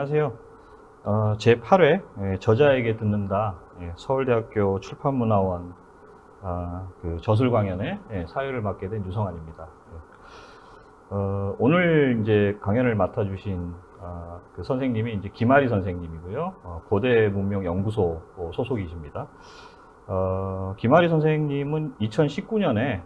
안녕하세요. 제8회 저자에게 듣는다, 서울대학교 출판문화원 그 저술 강연의 사회를 맡게 된 유성환입니다. 오늘 이제 강연을 맡아주신 그 선생님이 이제 김아리 선생님이고요. 고대문명연구소 소속이십니다. 김아리 선생님은 2019년에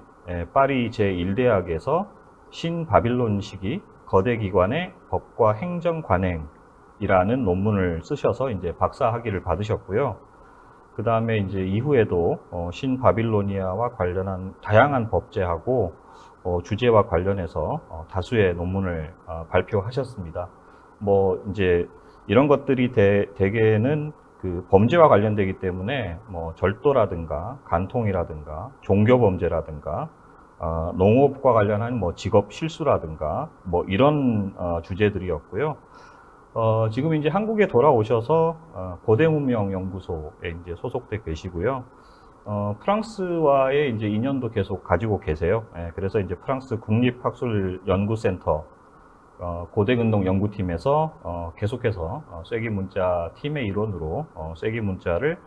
파리 제1대학에서 신바빌론 시기 거대 기관의 법과 행정 관행이라는 논문을 쓰셔서 이제 박사 학위를 받으셨고요. 그 다음에 이제 이후에도 신바빌로니아와 관련한 다양한 법제하고 주제와 관련해서 다수의 논문을 발표하셨습니다. 뭐 이제 이런 것들이 대개는 그 범죄와 관련되기 때문에 뭐 절도라든가 간통이라든가 종교 범죄라든가 농업과 관련한 뭐 직업 실수라든가 뭐 이런 주제들이었고요. 지금 이제 한국에 돌아오셔서 고대문명연구소에 이제 소속돼 계시고요. 프랑스와의 이제 인연도 계속 가지고 계세요. 그래서 이제 프랑스 국립학술연구센터 고대근동 연구팀에서 계속해서 쐐기문자 팀의 일원으로 쐐기문자를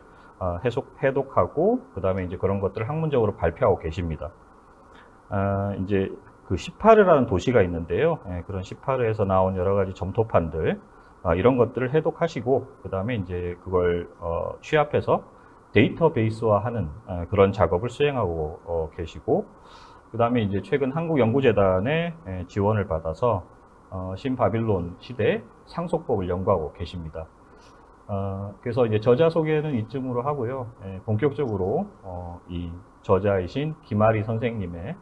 해독하고 그 다음에 이제 그런 것들을 학문적으로 발표하고 계십니다. 이제 그 시파르라는 도시가 있는데요. 그런 시파르에서 나온 여러 가지 점토판들 이런 것들을 해독하시고 그 다음에 이제 그걸 취합해서 데이터베이스화하는 그런 작업을 수행하고 계시고 그 다음에 이제 최근 한국연구재단의 지원을 받아서 신바빌론 시대 상속법을 연구하고 계십니다. 그래서 이제 저자 소개는 이쯤으로 하고요. 본격적으로 이 저자이신 김아리 선생님의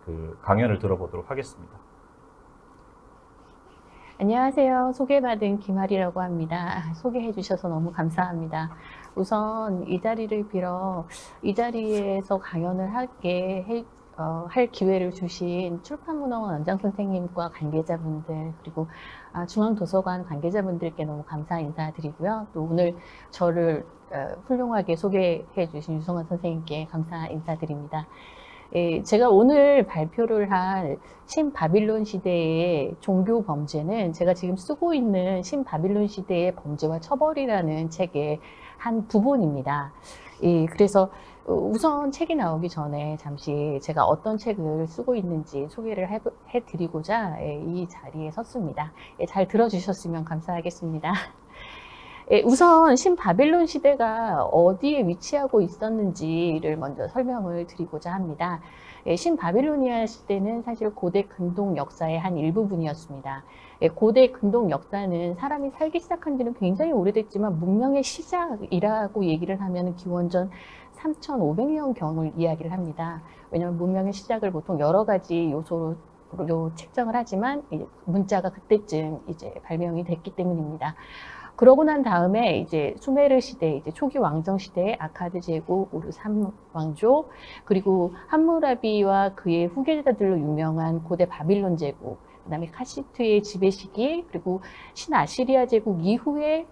그 강연을 들어보도록 하겠습니다. 안녕하세요. 소개받은 김아리라고 합니다. 소개해 주셔서 너무 감사합니다. 우선 이 자리를 빌어 이 자리에서 강연을 할 기회를 주신 출판문화원 원장 선생님과 관계자분들 그리고 중앙도서관 관계자분들께 너무 감사 인사드리고요. 또 오늘 저를 훌륭하게 소개해 주신 유성환 선생님께 감사 인사드립니다. 제가 오늘 발표를 할 신바빌론 시대의 종교 범죄는 제가 지금 쓰고 있는 신바빌론 시대의 범죄와 처벌이라는 책의 한 부분입니다. 그래서 우선 책이 나오기 전에 잠시 제가 어떤 책을 쓰고 있는지 소개를 해드리고자 이 자리에 섰습니다. 잘 들어주셨으면 감사하겠습니다. 우선 신바빌론 시대가 어디에 위치하고 있었는지를 먼저 설명을 드리고자 합니다. 신바빌로니아 시대는 사실 고대 근동 역사의 한 일부분이었습니다. 고대 근동 역사는 사람이 살기 시작한 지는 굉장히 오래됐지만 문명의 시작이라고 얘기를 하면 기원전 3,500년경을 이야기를 합니다. 왜냐하면 문명의 시작을 보통 여러 가지 요소로 책정을 하지만 문자가 그때쯤 이제 발명이 됐기 때문입니다. 그러고 난 다음에 이제 수메르 시대, 이제 초기 왕정 시대의 아카드 제국, 우르 3왕조, 그리고 함무라비와 그의 후계자들로 유명한 고대 바빌론 제국, 그다음에 카시트의 지배 시기, 그리고 신아시리아 제국 이후에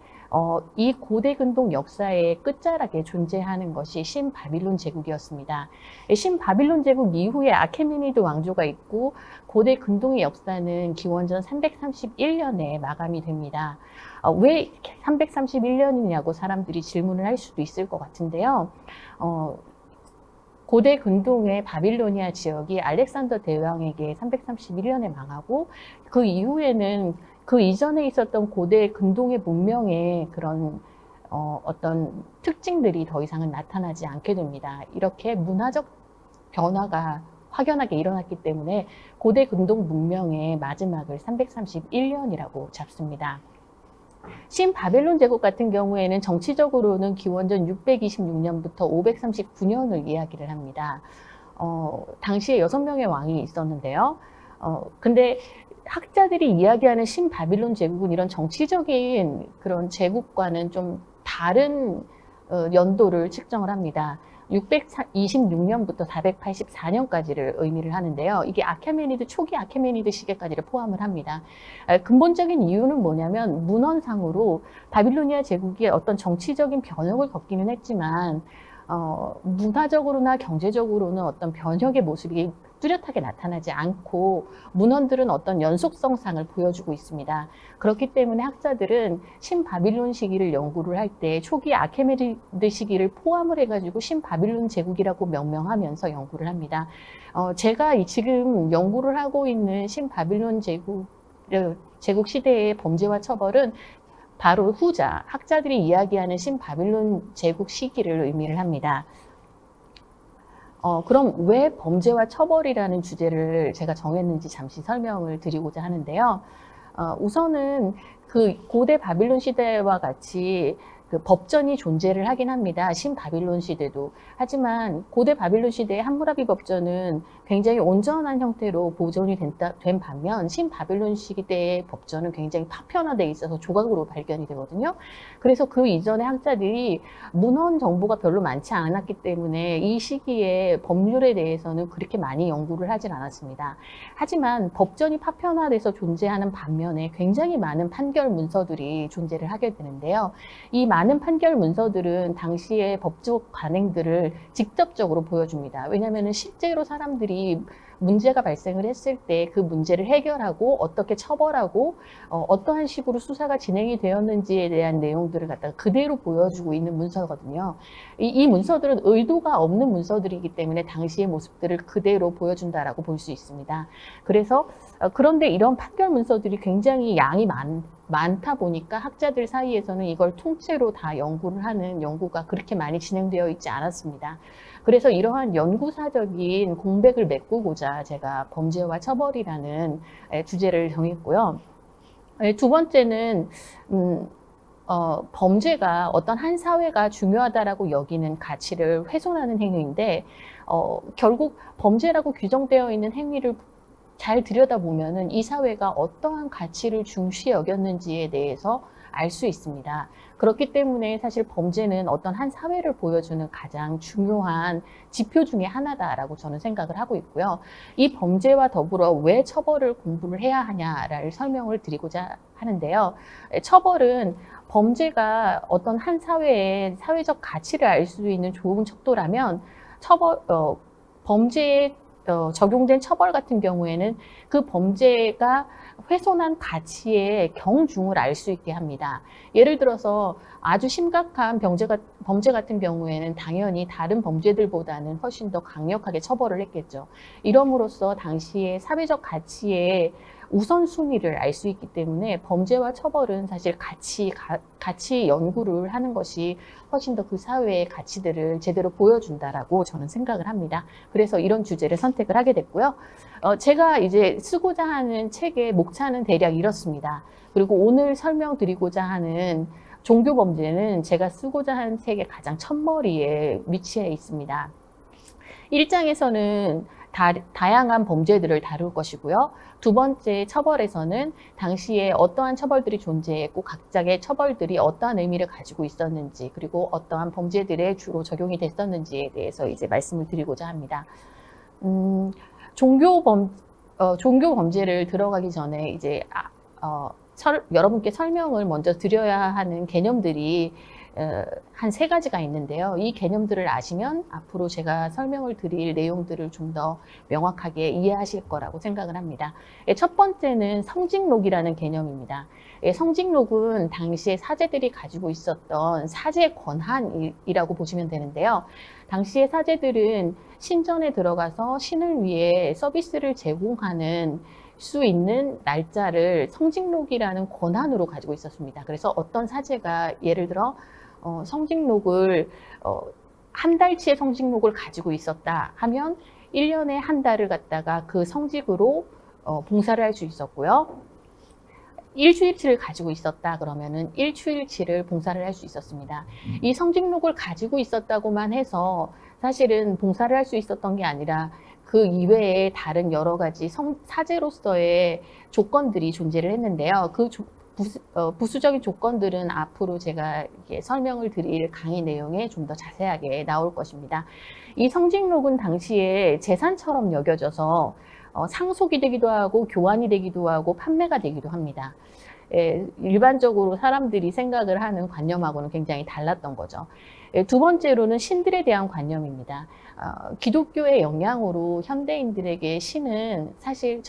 이 고대 근동 역사의 끝자락에 존재하는 것이 신바빌론 제국이었습니다. 신바빌론 제국 이후에 아케메니드 왕조가 있고 고대 근동의 역사는 기원전 331년에 마감이 됩니다. 왜 331년이냐고 사람들이 질문을 할 수도 있을 것 같은데요. 고대 근동의 바빌로니아 지역이 알렉산더 대왕에게 331년에 망하고 그 이후에는 그 이전에 있었던 고대 근동의 문명의 그런 어떤 특징들이 더 이상은 나타나지 않게 됩니다. 이렇게 문화적 변화가 확연하게 일어났기 때문에 고대 근동 문명의 마지막을 331년이라고 잡습니다. 신바빌론 제국 같은 경우에는 정치적으로는 기원전 626년부터 539년을 이야기를 합니다. 당시에 6명의 왕이 있었는데요. 근데 학자들이 이야기하는 신바빌론 제국은 이런 정치적인 그런 제국과는 좀 다른 연도를 측정을 합니다. 626년부터 484년까지를 의미를 하는데요. 이게 초기 아케메니드 시대까지를 포함을 합니다. 근본적인 이유는 뭐냐면 문헌상으로 바빌로니아 제국이 어떤 정치적인 변혁을 겪기는 했지만 문화적으로나 경제적으로는 어떤 변혁의 모습이 뚜렷하게 나타나지 않고 문헌들은 어떤 연속성상을 보여주고 있습니다. 그렇기 때문에 학자들은 신바빌론 시기를 연구를 할 때 초기 아케메니드 시기를 포함을 해가지고 신바빌론 제국이라고 명명하면서 연구를 합니다. 제가 지금 연구를 하고 있는 신바빌론 제국 시대의 범죄와 처벌은 바로 후자, 학자들이 이야기하는 신바빌론 제국 시기를 의미를 합니다. 그럼 왜 범죄와 처벌이라는 주제를 제가 정했는지 잠시 설명을 드리고자 하는데요. 우선은 그 고대 바빌론 시대와 같이 그 법전이 존재를 하긴 합니다. 신바빌론 시대도. 하지만 고대 바빌론 시대의 함무라비 법전은 굉장히 온전한 형태로 보존이 된 반면 신바빌론 시대의 법전은 굉장히 파편화되어 있어서 조각으로 발견이 되거든요. 그래서 그 이전의 학자들이 문헌 정보가 별로 많지 않았기 때문에 이 시기에 법률에 대해서는 그렇게 많이 연구를 하진 않았습니다. 하지만 법전이 파편화돼서 존재하는 반면에 굉장히 많은 판결 문서들이 존재를 하게 되는데요. 이 많은 판결 문서들은 당시의 법적 관행들을 직접적으로 보여줍니다. 왜냐하면 실제로 사람들이 문제가 발생을 했을 때 그 문제를 해결하고 어떻게 처벌하고 어떠한 식으로 수사가 진행이 되었는지에 대한 내용들을 갖다가 그대로 보여주고 있는 문서거든요. 이 문서들은 의도가 없는 문서들이기 때문에 당시의 모습들을 그대로 보여준다라고 볼 수 있습니다. 그래서 그런데 이런 판결 문서들이 굉장히 양이 많다 보니까 학자들 사이에서는 이걸 통째로 다 연구를 하는 연구가 그렇게 많이 진행되어 있지 않았습니다. 그래서 이러한 연구사적인 공백을 메꾸고자 제가 범죄와 처벌이라는 주제를 정했고요. 두 번째는 범죄가 어떤 한 사회가 중요하다라고 여기는 가치를 훼손하는 행위인데 결국 범죄라고 규정되어 있는 행위를 잘 들여다보면은 이 사회가 어떠한 가치를 중시 여겼는지에 대해서 알 수 있습니다. 그렇기 때문에 사실 범죄는 어떤 한 사회를 보여주는 가장 중요한 지표 중에 하나다라고 저는 생각을 하고 있고요. 이 범죄와 더불어 왜 처벌을 공부를 해야 하냐를 설명을 드리고자 하는데요. 처벌은 범죄가 어떤 한 사회의 사회적 가치를 알 수 있는 좋은 척도라면 범죄에 적용된 처벌 같은 경우에는 그 범죄가 훼손한 가치의 경중을 알 수 있게 합니다. 예를 들어서 아주 심각한 범죄 같은 경우에는 당연히 다른 범죄들보다는 훨씬 더 강력하게 처벌을 했겠죠. 이럼으로써 당시의 사회적 가치의 우선순위를 알 수 있기 때문에 범죄와 처벌은 사실 같이 연구를 하는 것이 훨씬 더 그 사회의 가치들을 제대로 보여준다라고 저는 생각을 합니다. 그래서 이런 주제를 선택을 하게 됐고요. 제가 이제 쓰고자 하는 책의 목차는 대략 이렇습니다. 그리고 오늘 설명드리고자 하는 종교 범죄는 제가 쓰고자 하는 책의 가장 첫머리에 위치해 있습니다. 1장에서는 다양한 범죄들을 다룰 것이고요. 두 번째 처벌에서는 당시에 어떠한 처벌들이 존재했고 각각의 처벌들이 어떠한 의미를 가지고 있었는지 그리고 어떠한 범죄들에 주로 적용이 됐었는지에 대해서 이제 말씀을 드리고자 합니다. 종교 범죄를 들어가기 전에 이제 여러분께 설명을 먼저 드려야 하는 개념들이 한 3가지가 있는데요. 이 개념들을 아시면 앞으로 제가 설명을 드릴 내용들을 좀 더 명확하게 이해하실 거라고 생각을 합니다. 첫 번째는 성직록이라는 개념입니다. 성직록은 당시에 사제들이 가지고 있었던 사제 권한이라고 보시면 되는데요. 당시의 사제들은 신전에 들어가서 신을 위해 서비스를 제공하는 수 있는 날짜를 성직록이라는 권한으로 가지고 있었습니다. 그래서 어떤 사제가 예를 들어 성직록을 한 달치의 성직록을 가지고 있었다 하면 1년에 한 달을 갖다가 그 성직으로 봉사를 할 수 있었고요. 일주일치를 가지고 있었다 그러면은 일주일치를 봉사를 할 수 있었습니다. 이 성직록을 가지고 있었다고만 해서 사실은 봉사를 할 수 있었던 게 아니라 그 이외에 다른 여러 가지 사제로서의 조건들이 존재를 했는데요. 그 부수적인 조건들은 앞으로 제가 이렇게 설명을 드릴 강의 내용에 좀 더 자세하게 나올 것입니다. 이 성직록은 당시에 재산처럼 여겨져서 상속이 되기도 하고 교환이 되기도 하고 판매가 되기도 합니다. 일반적으로 사람들이 생각을 하는 관념하고는 굉장히 달랐던 거죠. 두 번째로는 신들에 대한 관념입니다. 기독교의 영향으로 현대인들에게 신은 사실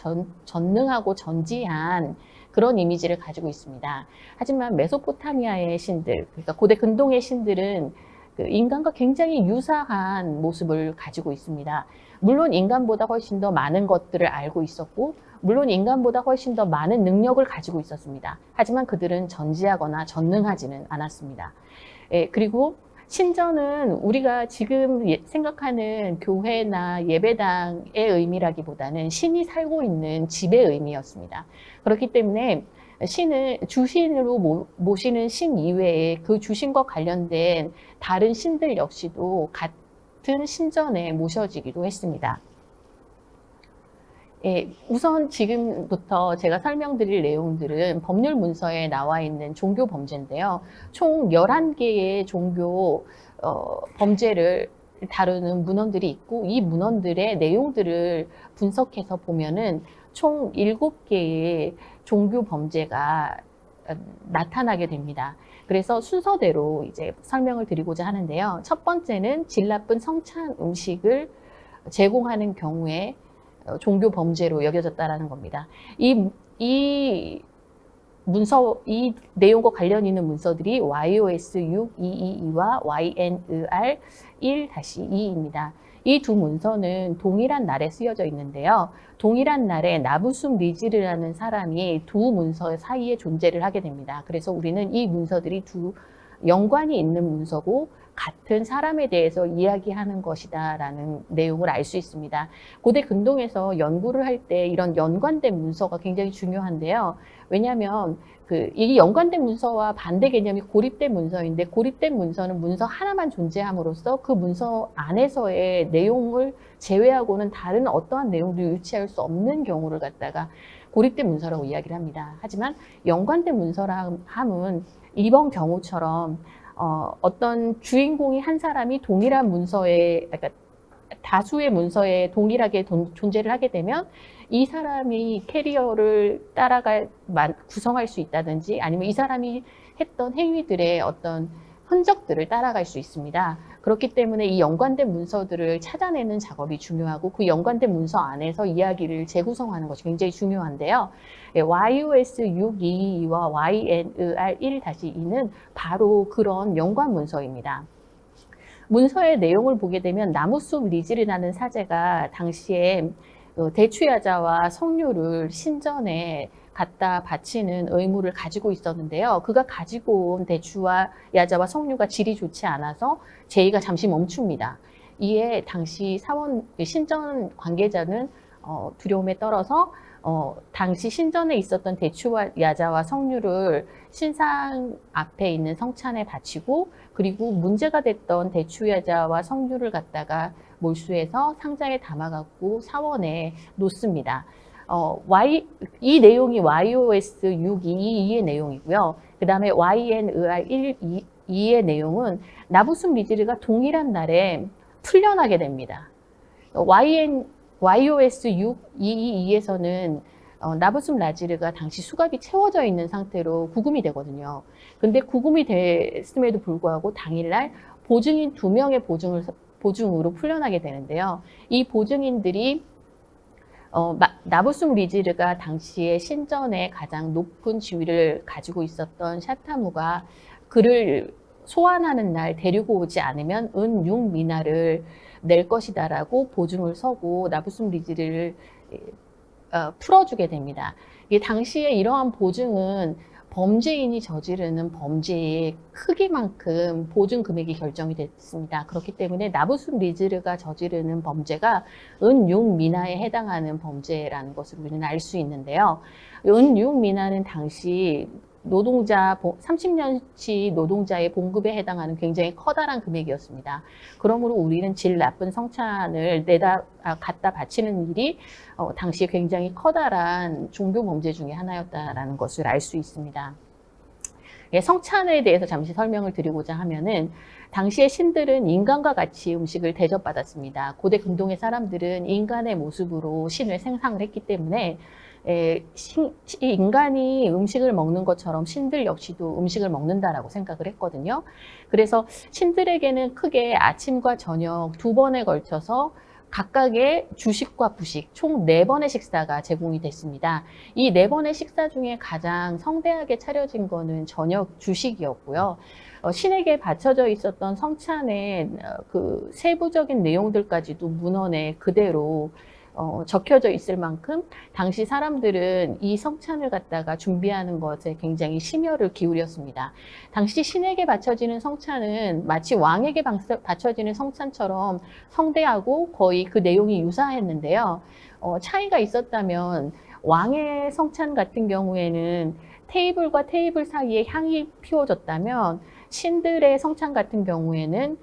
전능하고 전지한 그런 이미지를 가지고 있습니다. 하지만 메소포타미아의 신들, 그러니까 고대 근동의 신들은 그 인간과 굉장히 유사한 모습을 가지고 있습니다. 물론 인간보다 훨씬 더 많은 것들을 알고 있었고, 물론 인간보다 훨씬 더 많은 능력을 가지고 있었습니다. 하지만 그들은 전지하거나 전능하지는 않았습니다. 그리고 신전은 우리가 지금 생각하는 교회나 예배당의 의미라기보다는 신이 살고 있는 집의 의미였습니다. 그렇기 때문에 신을 주신으로 모시는 신 이외에 그 주신과 관련된 다른 신들 역시도 같은 신전에 모셔지기도 했습니다. 우선 지금부터 제가 설명드릴 내용들은 법률 문서에 나와 있는 종교 범죄인데요. 총 11개의 종교 범죄를 다루는 문헌들이 있고, 이 문헌들의 내용들을 분석해서 보면은 총 7개의 종교 범죄가 나타나게 됩니다. 그래서 순서대로 이제 설명을 드리고자 하는데요. 첫 번째는 질 나쁜 성찬 음식을 제공하는 경우에 종교 범죄로 여겨졌다라는 겁니다. 이 내용과 관련 있는 문서들이 YOS 6222와 YNER 1-2입니다. 이 두 문서는 동일한 날에 쓰여져 있는데요. 동일한 날에 나부숨 리즈르라는 사람이 두 문서 사이에 존재를 하게 됩니다. 그래서 우리는 이 문서들이 두 연관이 있는 문서고 같은 사람에 대해서 이야기하는 것이다 라는 내용을 알 수 있습니다. 고대 근동에서 연구를 할 때 이런 연관된 문서가 굉장히 중요한데요. 왜냐하면 이 연관된 문서와 반대 개념이 고립된 문서인데, 고립된 문서는 문서 하나만 존재함으로써 그 문서 안에서의 내용을 제외하고는 다른 어떠한 내용도 유치할 수 없는 경우를 갖다가 고립된 문서라고 이야기를 합니다. 하지만 연관된 문서라 함은 이번 경우처럼 어떤 주인공이 한 사람이 동일한 문서에, 그러니까 다수의 문서에 동일하게 존재를 하게 되면 이 사람이 캐리어를 구성할 수 있다든지, 아니면 이 사람이 했던 행위들의 어떤 흔적들을 따라갈 수 있습니다. 그렇기 때문에 이 연관된 문서들을 찾아내는 작업이 중요하고, 그 연관된 문서 안에서 이야기를 재구성하는 것이 굉장히 중요한데요. YOS 622와 YNER 1-2는 바로 그런 연관 문서입니다. 문서의 내용을 보게 되면 나무숲 리즐이라는 사제가 당시에 대추야자와 석류를 신전에 갖다 바치는 의무를 가지고 있었는데요. 그가 가지고 온 대추와 야자와 석류가 질이 좋지 않아서 제의가 잠시 멈춥니다. 이에 당시 신전 관계자는 두려움에 떨어서 당시 신전에 있었던 대추와 야자와 석류를 신상 앞에 있는 성찬에 바치고, 그리고 문제가 됐던 대추야자와 석류를 갖다가 몰수해서 상자에 담아갖고 사원에 놓습니다. 이 내용이 YOS 622의 내용이고요. 그 다음에 YNER 1-2의 내용은 나부숨 리즈르가 동일한 날에 풀려나게 됩니다. YOS 622에서는 나부숨 라지르가 당시 수갑이 채워져 있는 상태로 구금이 되거든요. 근데 구금이 됐음에도 불구하고 당일날 보증인 2명의 보증으로 풀려나게 되는데요. 이 보증인들이 나부숨 리즈르가 당시에 신전의 가장 높은 지위를 가지고 있었던 샤타무가 그를 소환하는 날 데리고 오지 않으면 은 6미나를 낼 것이다라고 보증을 서고 나부숨 리즈르를 풀어주게 됩니다. 당시에 이러한 보증은 범죄인이 저지르는 범죄의 크기만큼 보증 금액이 결정이 됐습니다. 그렇기 때문에 나부숨 리즈르가 저지르는 범죄가 은 6미나에 해당하는 범죄라는 것을 우리는 알 수 있는데요. 은 6미나는 당시 30년치 노동자의 봉급에 해당하는 굉장히 커다란 금액이었습니다. 그러므로 우리는 질 나쁜 성찬을 갖다 바치는 일이 당시에 굉장히 커다란 종교 범죄 중에 하나였다라는 것을 알 수 있습니다. 성찬에 대해서 잠시 설명을 드리고자 하면은, 당시의 신들은 인간과 같이 음식을 대접받았습니다. 고대 근동의 사람들은 인간의 모습으로 신을 생상을 했기 때문에 인간이 음식을 먹는 것처럼 신들 역시도 음식을 먹는다라고 생각을 했거든요. 그래서 신들에게는 크게 아침과 저녁 두 번에 걸쳐서 각각의 주식과 부식 총 4번의 식사가 제공이 됐습니다. 이 4번의 식사 중에 가장 성대하게 차려진 거는 저녁 주식이었고요. 신에게 바쳐져 있었던 성찬의 그 세부적인 내용들까지도 문헌에 그대로 적혀져 있을 만큼 당시 사람들은 이 성찬을 갖다가 준비하는 것에 굉장히 심혈을 기울였습니다. 당시 신에게 바쳐지는 성찬은 마치 왕에게 바쳐지는 성찬처럼 성대하고 거의 그 내용이 유사했는데요. 차이가 있었다면 왕의 성찬 같은 경우에는 테이블과 테이블 사이에 향이 피워졌다면 신들의 성찬 같은 경우에는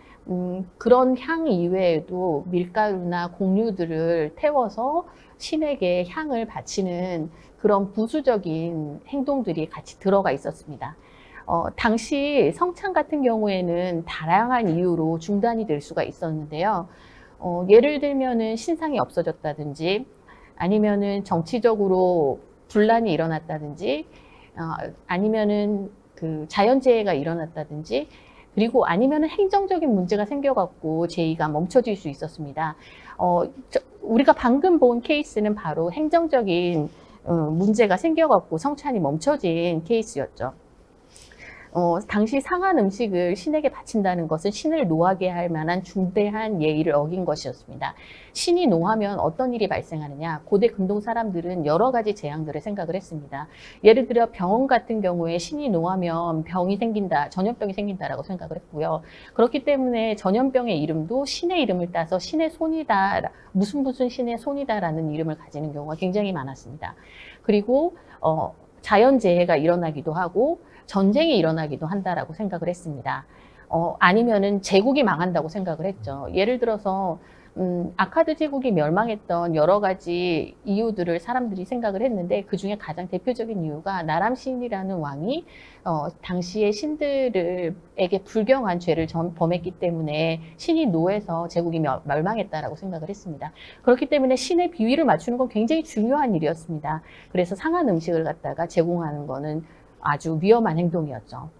그런 향 이외에도 밀가루나 곡류들을 태워서 신에게 향을 바치는 그런 부수적인 행동들이 같이 들어가 있었습니다. 당시 성찬 같은 경우에는 다양한 이유로 중단이 될 수가 있었는데요. 예를 들면은 신상이 없어졌다든지 아니면은 정치적으로 분란이 일어났다든지 아니면은 그 자연재해가 일어났다든지 그리고 아니면은 행정적인 문제가 생겨갖고 제의가 멈춰질 수 있었습니다. 우리가 방금 본 케이스는 바로 행정적인 문제가 생겨갖고 성찬이 멈춰진 케이스였죠. 당시 상한 음식을 신에게 바친다는 것은 신을 노하게 할 만한 중대한 예의를 어긴 것이었습니다. 신이 노하면 어떤 일이 발생하느냐? 고대 근동 사람들은 여러 가지 재앙들을 생각을 했습니다. 예를 들어 병원 같은 경우에 신이 노하면 병이 생긴다, 전염병이 생긴다라고 생각을 했고요. 그렇기 때문에 전염병의 이름도 신의 이름을 따서 신의 손이다, 무슨 신의 손이다라는 이름을 가지는 경우가 굉장히 많았습니다. 그리고 자연재해가 일어나기도 하고 전쟁이 일어나기도 한다라고 생각을 했습니다. 아니면은 제국이 망한다고 생각을 했죠. 예를 들어서 아카드 제국이 멸망했던 여러 가지 이유들을 사람들이 생각을 했는데 그 중에 가장 대표적인 이유가 나람신이라는 왕이 당시의 신들에게 불경한 죄를 범했기 때문에 신이 노해서 제국이 멸망했다라고 생각을 했습니다. 그렇기 때문에 신의 비위를 맞추는 건 굉장히 중요한 일이었습니다. 그래서 상한 음식을 갖다가 제공하는 거는 아주 위험한 행동이었죠.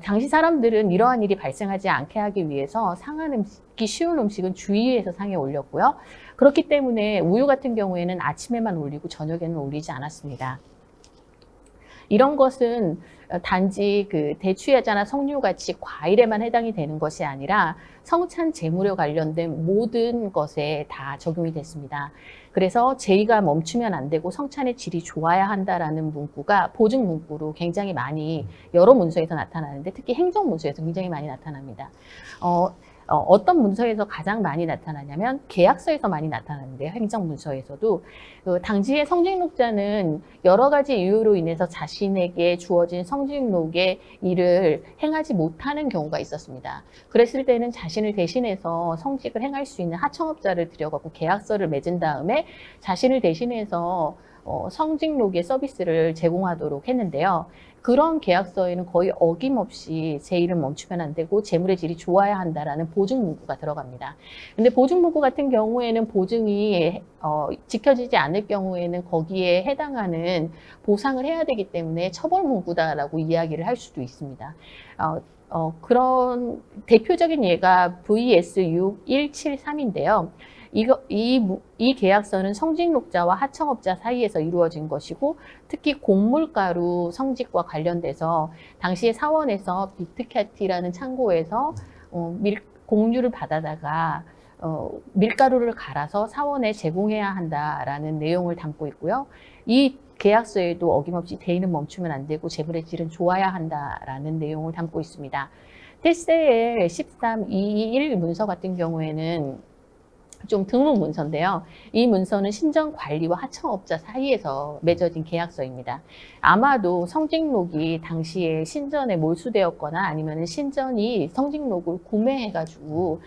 당시 사람들은 이러한 일이 발생하지 않게 하기 위해서 상한 음식이 쉬운 음식은 주위에서 상에 올렸고요. 그렇기 때문에 우유 같은 경우에는 아침에만 올리고 저녁에는 올리지 않았습니다. 이런 것은 단지 그 대추야자나 석류같이 과일에만 해당이 되는 것이 아니라 성찬 제물에 관련된 모든 것에 다 적용이 됐습니다. 그래서 제의가 멈추면 안 되고 성찬의 질이 좋아야 한다라는 문구가 보증 문구로 굉장히 많이 여러 문서에서 나타나는데 특히 행정 문서에서 굉장히 많이 나타납니다. 어떤 문서에서 가장 많이 나타나냐면 계약서에서 많이 나타나는데요. 행정문서에서도 당시의 성직록자는 여러 가지 이유로 인해서 자신에게 주어진 성직록의 일을 행하지 못하는 경우가 있었습니다. 그랬을 때는 자신을 대신해서 성직을 행할 수 있는 하청업자를 들여갖고 계약서를 맺은 다음에 자신을 대신해서 성직록의 서비스를 제공하도록 했는데요. 그런 계약서에는 거의 어김없이 제의를 멈추면 안 되고 재물의 질이 좋아야 한다라는 보증 문구가 들어갑니다. 근데 보증 문구 같은 경우에는 보증이 지켜지지 않을 경우에는 거기에 해당하는 보상을 해야 되기 때문에 처벌 문구다라고 이야기를 할 수도 있습니다. 그런 대표적인 예가 VS6173인데요. 이 계약서는 성직록자와 하청업자 사이에서 이루어진 것이고 특히 곡물가루 성직과 관련돼서 당시에 사원에서 비트캐티라는 창고에서 곡류를 받아다가 밀가루를 갈아서 사원에 제공해야 한다라는 내용을 담고 있고요. 이 계약서에도 어김없이 대의는 멈추면 안 되고 재물의 질은 좋아야 한다라는 내용을 담고 있습니다. 테세의 13221 문서 같은 경우에는 좀 드문 문서인데요. 이 문서는 신전 관리와 하청업자 사이에서 맺어진 계약서입니다. 아마도 성직록이 당시에 신전에 몰수되었거나 아니면 신전이 성직록을 구매해가지고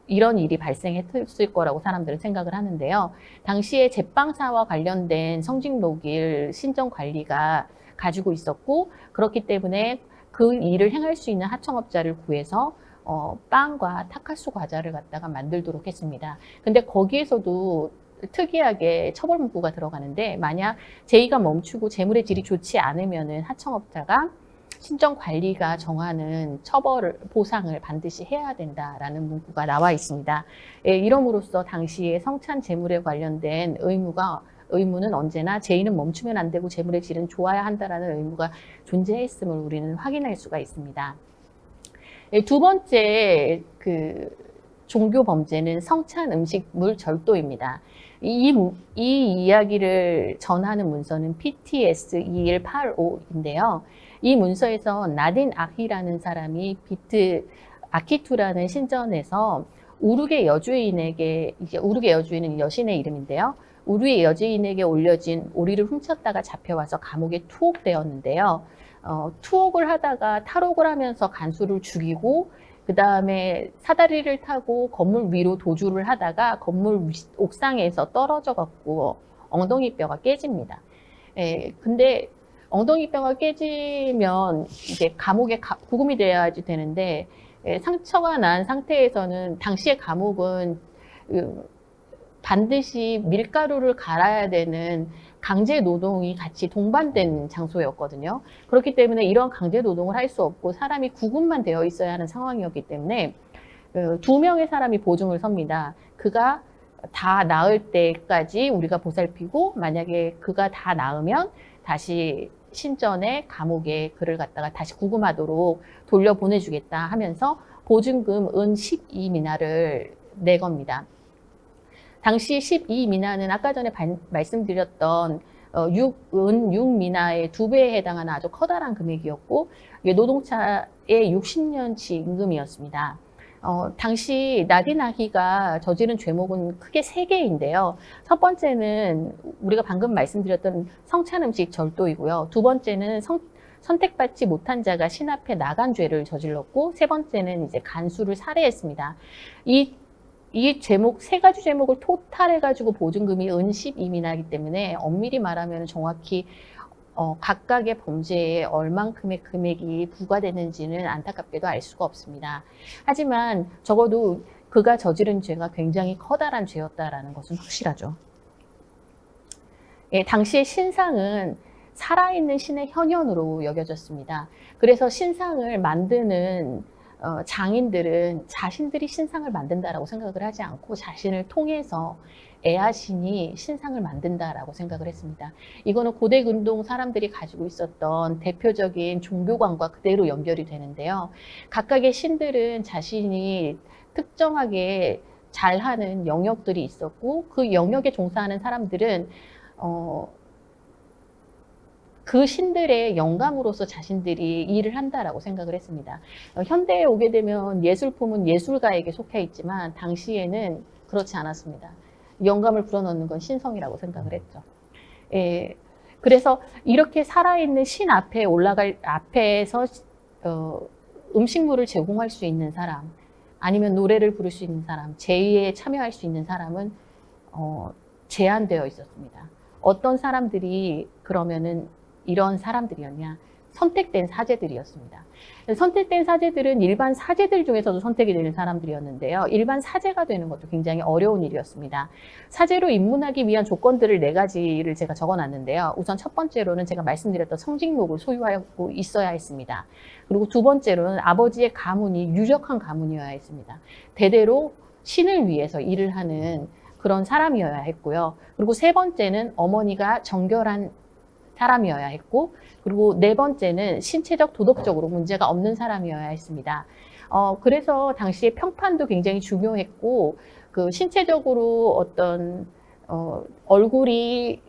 이런 일이 발생했을 거라고 사람들은 생각을 하는데요. 당시에 제빵사와 관련된 성직록을 신전 관리가 가지고 있었고 그렇기 때문에 그 일을 행할 수 있는 하청업자를 구해서 빵과 타카수 과자를 갖다가 만들도록 했습니다. 근데 거기에서도 특이하게 처벌 문구가 들어가는데, 만약 제의가 멈추고 재물의 질이 좋지 않으면은 하청업자가 신정관리가 정하는 처벌을, 보상을 반드시 해야 된다라는 문구가 나와 있습니다. 이럼으로써 당시에 성찬 재물에 관련된 의무는 언제나 제의는 멈추면 안 되고 재물의 질은 좋아야 한다라는 의무가 존재했음을 우리는 확인할 수가 있습니다. 두 번째 종교 범죄는 성찬 음식물 절도입니다. 이 이야기를 전하는 문서는 PTS 2185인데요. 이 문서에서 나딘 아히라는 사람이 비트 아키투라는 신전에서 우르게 여주인에게, 이제 우르게 여주인은 여신의 이름인데요. 우르게 여주인에게 올려진 오리를 훔쳤다가 잡혀와서 감옥에 투옥되었는데요. 투옥을 하다가 탈옥을 하면서 간수를 죽이고, 그 다음에 사다리를 타고 건물 위로 도주를 하다가 건물 옥상에서 떨어져 갖고 엉덩이뼈가 깨집니다. 근데 엉덩이뼈가 깨지면 이제 감옥에 구금이 돼야지 되는데, 상처가 난 상태에서는 당시의 감옥은 반드시 밀가루를 갈아야 되는 강제 노동이 같이 동반된 장소였거든요. 그렇기 때문에 이런 강제 노동을 할 수 없고 사람이 구금만 되어 있어야 하는 상황이었기 때문에 2명의 사람이 보증을 섭니다. 그가 다 나을 때까지 우리가 보살피고, 만약에 그가 다 나으면 다시 신전의 감옥에 그를 갖다가 다시 구금하도록 돌려보내주겠다 하면서 보증금 은 12미나를 내겁니다. 당시 12미나는 아까 전에 말씀드렸던 은 6미나의 2배에 해당하는 아주 커다란 금액이었고, 노동자의 60년치 임금이었습니다. 당시 나딘 아히가 저지른 죄목은 크게 3개인데요. 첫 번째는 우리가 방금 말씀드렸던 성찬 음식 절도이고요. 두 번째는 선택받지 못한 자가 신 앞에 나간 죄를 저질렀고, 세 번째는 이제 간수를 살해했습니다. 이 제목, 3가지 제목을 토탈해가지고 보증금이 은 12미나이기 때문에 엄밀히 말하면 정확히 각각의 범죄에 얼만큼의 금액이 부과되는지는 안타깝게도 알 수가 없습니다. 하지만 적어도 그가 저지른 죄가 굉장히 커다란 죄였다라는 것은 확실하죠. 당시의 신상은 살아있는 신의 현현으로 여겨졌습니다. 그래서 신상을 만드는 장인들은 자신들이 신상을 만든다라고 생각을 하지 않고 자신을 통해서 애아신이 신상을 만든다라고 생각을 했습니다. 이거는 고대 근동 사람들이 가지고 있었던 대표적인 종교관과 그대로 연결이 되는데요. 각각의 신들은 자신이 특정하게 잘하는 영역들이 있었고, 그 영역에 종사하는 사람들은 그 신들의 영감으로서 자신들이 일을 한다라고 생각을 했습니다. 현대에 오게 되면 예술품은 예술가에게 속해 있지만 당시에는 그렇지 않았습니다. 영감을 불어넣는 건 신성이라고 생각을 했죠. 그래서 이렇게 살아있는 신 앞에 앞에서 음식물을 제공할 수 있는 사람, 아니면 노래를 부를 수 있는 사람, 제의에 참여할 수 있는 사람은 제한되어 있었습니다. 어떤 사람들이 그러면은 이런 사람들이었냐? 선택된 사제들이었습니다. 선택된 사제들은 일반 사제들 중에서도 선택이 되는 사람들이었는데요. 일반 사제가 되는 것도 굉장히 어려운 일이었습니다. 사제로 입문하기 위한 조건들을 4가지를 제가 적어놨는데요. 우선 첫 번째로는 제가 말씀드렸던 성직목을 소유하고 있어야 했습니다. 그리고 두 번째로는 아버지의 가문이 유력한 가문이어야 했습니다. 대대로 신을 위해서 일을 하는 그런 사람이어야 했고요. 그리고 세 번째는 어머니가 정결한 사람이어야 했고, 그리고 4번째는 신체적 도덕적으로 문제가 없는 사람이어야 했습니다. 그래서 당시에 평판도 굉장히 중요했고, 그 신체적으로 어떤 얼굴이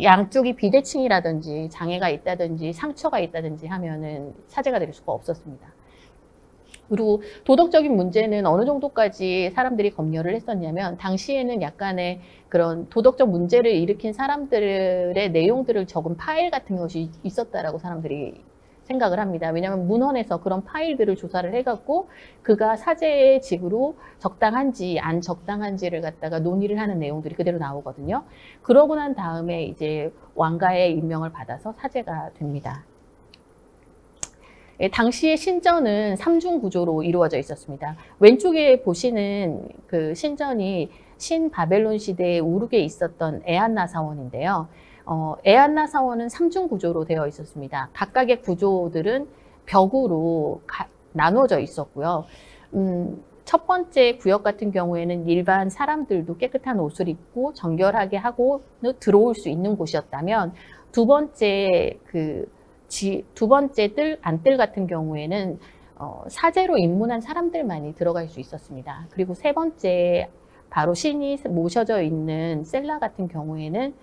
양쪽이 비대칭이라든지 장애가 있다든지 상처가 있다든지 하면은 사제가 될 수가 없었습니다. 그리고 도덕적인 문제는 어느 정도까지 사람들이 검열을 했었냐면, 당시에는 약간의 그런 도덕적 문제를 일으킨 사람들의 내용들을 적은 파일 같은 것이 있었다라고 사람들이 생각을 합니다. 왜냐하면 문헌에서 그런 파일들을 조사를 해갖고 그가 사제의 직으로 적당한지 안 적당한지를 갖다가 논의를 하는 내용들이 그대로 나오거든요. 그러고 난 다음에 이제 왕가의 임명을 받아서 사제가 됩니다. 당시의 신전은 3중 구조로 이루어져 있었습니다. 왼쪽에 보시는 그 신전이 신바벨론 시대에 우르게 있었던 에안나 사원인데요. 에안나 사원은 3중 구조로 되어 있었습니다. 각각의 구조들은 벽으로 나누어져 있었고요. 첫 번째 구역 같은 경우에는 일반 사람들도 깨끗한 옷을 입고 정결하게 하고 들어올 수 있는 곳이었다면, 두 번째 안뜰 같은 경우에는 사제로 입문한 사람들만이 들어갈 수 있었습니다. 그리고 세 번째, 바로 신이 모셔져 있는 셀라 같은 경우에는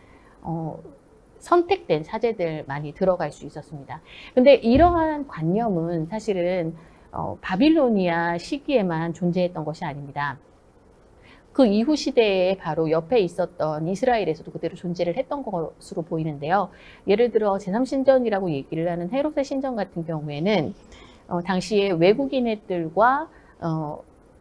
선택된 사제들만이 들어갈 수 있었습니다. 근데 이러한 관념은 사실은 바빌로니아 시기에만 존재했던 것이 아닙니다. 그 이후 시대에 바로 옆에 있었던 이스라엘에서도 그대로 존재를 했던 것으로 보이는데요. 예를 들어 제3신전이라고 얘기를 하는 헤롯의 신전 같은 경우에는 당시에 외국인의 뜰과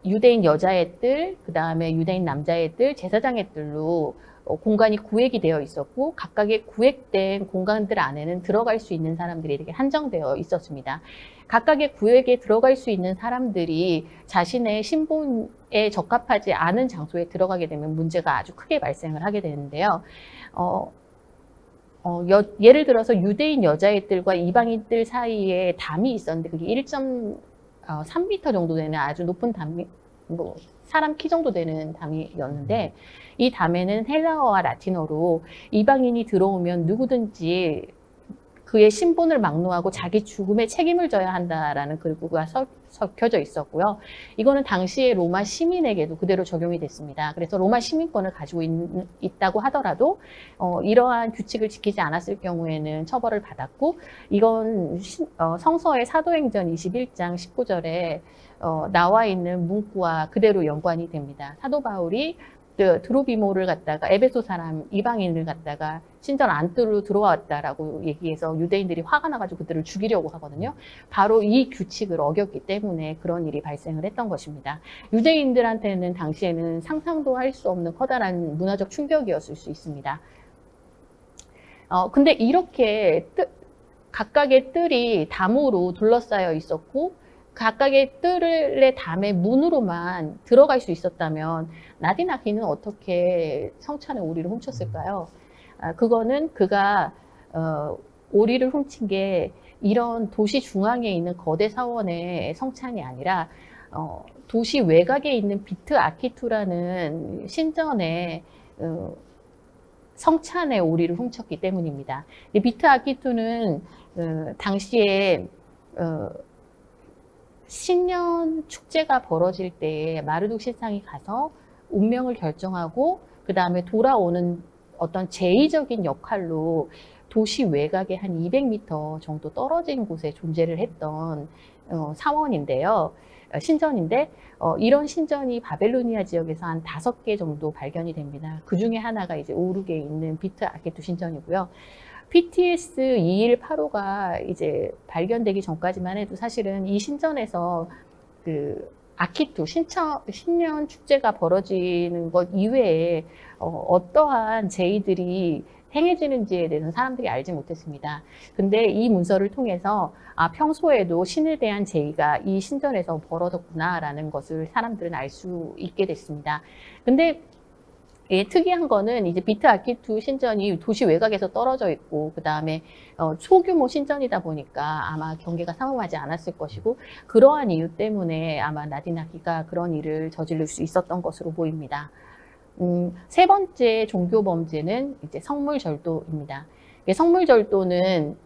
유대인 여자의 뜰, 그 다음에 유대인 남자의 뜰, 제사장의 뜰로 공간이 구획이 되어 있었고, 각각의 구획된 공간들 안에는 들어갈 수 있는 사람들이 이렇게 한정되어 있었습니다. 각각의 구획에 들어갈 수 있는 사람들이 자신의 신분에 적합하지 않은 장소에 들어가게 되면 문제가 아주 크게 발생을 하게 되는데요. 예를 들어서 유대인 여자의 뜰과 이방인 뜰 사이에 담이 있었는데, 그게 1.3m 정도 되는 아주 높은 담이, 사람 키 정도 되는 담이었는데, 이 담에는 헬라어와 라틴어로 이방인이 들어오면 누구든지 그의 신분을 막론하고 자기 죽음에 책임을 져야 한다라는 글구가 적혀져 있었고요. 이거는 당시의 로마 시민에게도 그대로 적용이 됐습니다. 그래서 로마 시민권을 가지고 있다고 하더라도 이러한 규칙을 지키지 않았을 경우에는 처벌을 받았고, 이건 성서의 사도행전 21장 19절에 나와 있는 문구와 그대로 연관이 됩니다. 사도 바울이 드로비모를 갖다가, 에베소 사람 이방인을 갖다가 신전 안뜰로 들어왔다라고 얘기해서 유대인들이 화가 나가지고 그들을 죽이려고 하거든요. 바로 이 규칙을 어겼기 때문에 그런 일이 발생을 했던 것입니다. 유대인들한테는 당시에는 상상도 할 수 없는 커다란 문화적 충격이었을 수 있습니다. 근데 이렇게 각각의 뜰이 담으로 둘러싸여 있었고, 각각의 뜰의 담의 문으로만 들어갈 수 있었다면 나디나기는 어떻게 성찬의 오리를 훔쳤을까요? 그거는 그가 오리를 훔친 게 이런 도시 중앙에 있는 거대 사원의 성찬이 아니라 도시 외곽에 있는 비트 아키투라는 신전의 성찬의 오리를 훔쳤기 때문입니다. 비트 아키투는 당시에 신년 축제가 벌어질 때에 마르둑 실상이 가서 운명을 결정하고, 그 다음에 돌아오는 어떤 제의적인 역할로 도시 외곽에 한 200m 정도 떨어진 곳에 존재를 했던 사원인데요. 신전인데, 이런 신전이 바벨로니아 지역에서 한 5개 정도 발견이 됩니다. 그 중에 하나가 이제 오르게 있는 비트 아키투 신전이고요. PTS 2185가 이제 발견되기 전까지만 해도 사실은 이 신전에서 그 아키투 신년 축제가 벌어지는 것 이외에 어떠한 제의들이 행해지는지에 대해서는 사람들이 알지 못했습니다. 근데 이 문서를 통해서 평소에도 신에 대한 제의가 이 신전에서 벌어졌구나라는 것을 사람들은 알 수 있게 됐습니다. 근데 특이한 거는 이제 비트 아키투 신전이 도시 외곽에서 떨어져 있고, 그 다음에 소규모 신전이다 보니까 아마 경계가 삼엄하지 않았을 것이고, 그러한 이유 때문에 아마 나디나기가 그런 일을 저지를 수 있었던 것으로 보입니다. 세 번째 종교 범죄는 이제 성물절도입니다. 성물절도는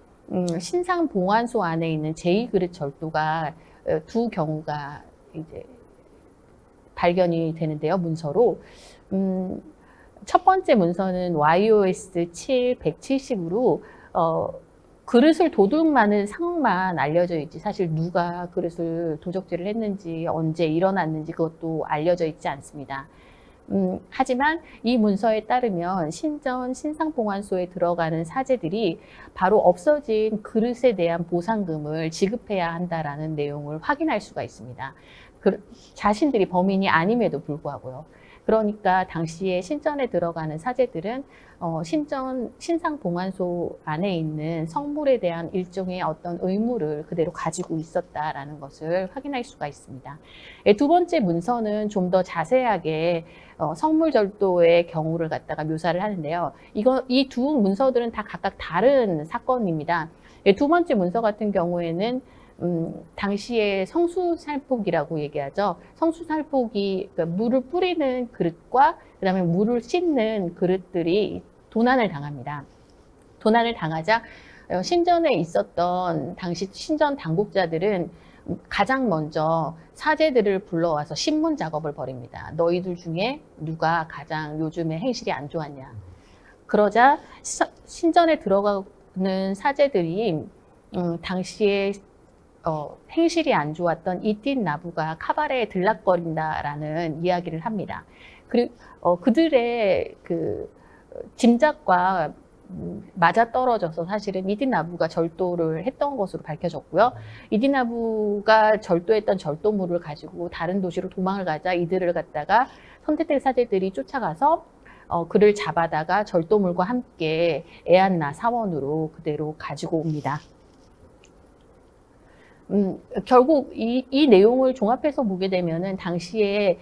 신상 봉안소 안에 있는 제2그릇 절도가 두 경우가 이제 발견이 되는데요, 문서로. 첫 번째 문서는 YOS 7 170으로 그릇을 도둑마는 상만 알려져 있지, 사실 누가 그릇을 도적질을 했는지 언제 일어났는지 그것도 알려져 있지 않습니다. 하지만 이 문서에 따르면 신상봉안소에 들어가는 사제들이 바로 없어진 그릇에 대한 보상금을 지급해야 한다라는 내용을 확인할 수가 있습니다. 자신들이 범인이 아님에도 불구하고요. 그러니까 당시에 신전에 들어가는 사제들은 신상봉안소 안에 있는 성물에 대한 일종의 어떤 의무를 그대로 가지고 있었다라는 것을 확인할 수가 있습니다. 두 번째 문서는 좀 더 자세하게 성물절도의 경우를 갖다가 묘사를 하는데요. 이 두 문서들은 다 각각 다른 사건입니다. 두 번째 문서 같은 경우에는 당시에 성수살폭이라고 얘기하죠. 성수살폭이 그러니까 물을 뿌리는 그릇과 그다음에 물을 씻는 그릇들이 도난을 당합니다. 도난을 당하자 신전에 있었던 당시 신전 당국자들은 가장 먼저 사제들을 불러와서 신문 작업을 벌입니다. 너희들 중에 누가 가장 요즘에 행실이 안 좋았냐. 그러자 신전에 들어가는 사제들이 당시에 행실이 안 좋았던 이띤 나부가 카바레에 들락거린다라는 이야기를 합니다. 그리고 그들의 그 짐작과 맞아떨어져서 사실은 이딘 나부가 절도를 했던 것으로 밝혀졌고요. 이딘 나부가 절도했던 절도물을 가지고 다른 도시로 도망을 가자 이들을 갖다가 선택된 사제들이 쫓아가서 그를 잡아다가 절도물과 함께 에안나 사원으로 그대로 가지고 옵니다. 결국 이 내용을 종합해서 보게 되면은 당시에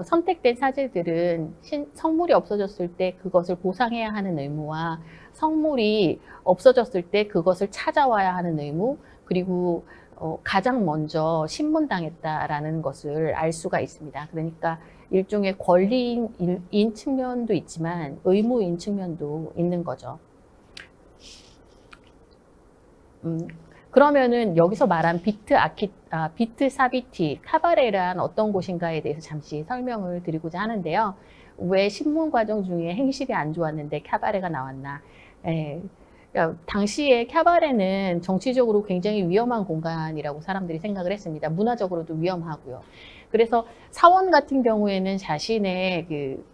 선택된 사제들은 성물이 없어졌을 때 그것을 보상해야 하는 의무와 성물이 없어졌을 때 그것을 찾아와야 하는 의무, 그리고 가장 먼저 신문당했다라는 것을 알 수가 있습니다. 그러니까 일종의 권리인 측면도 있지만 의무인 측면도 있는 거죠. 그러면은 여기서 말한 비트 사비티, 카바레란 어떤 곳인가에 대해서 잠시 설명을 드리고자 하는데요. 왜 신문 과정 중에 행실이 안 좋았는데 카바레가 나왔나? 그러니까 당시에 카바레는 정치적으로 굉장히 위험한 공간이라고 사람들이 생각을 했습니다. 문화적으로도 위험하고요. 그래서 사원 같은 경우에는 자신의 그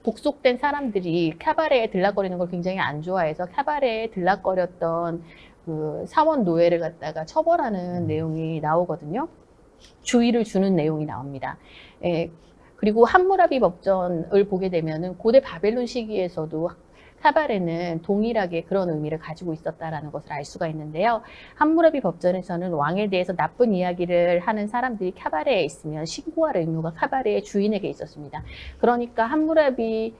복속된 사람들이 카바레에 들락거리는 걸 굉장히 안 좋아해서 카바레에 들락거렸던 그 사원 노예를 갖다가 처벌하는 내용이 나오거든요. 주의를 주는 내용이 나옵니다. 그리고 함무라비 법전을 보게 되면은 고대 바벨론 시기에서도 카바레는 동일하게 그런 의미를 가지고 있었다라는 것을 알 수가 있는데요. 함무라비 법전에서는 왕에 대해서 나쁜 이야기를 하는 사람들이 카바레에 있으면 신고할 의무가 카바레의 주인에게 있었습니다. 그러니까 함무라비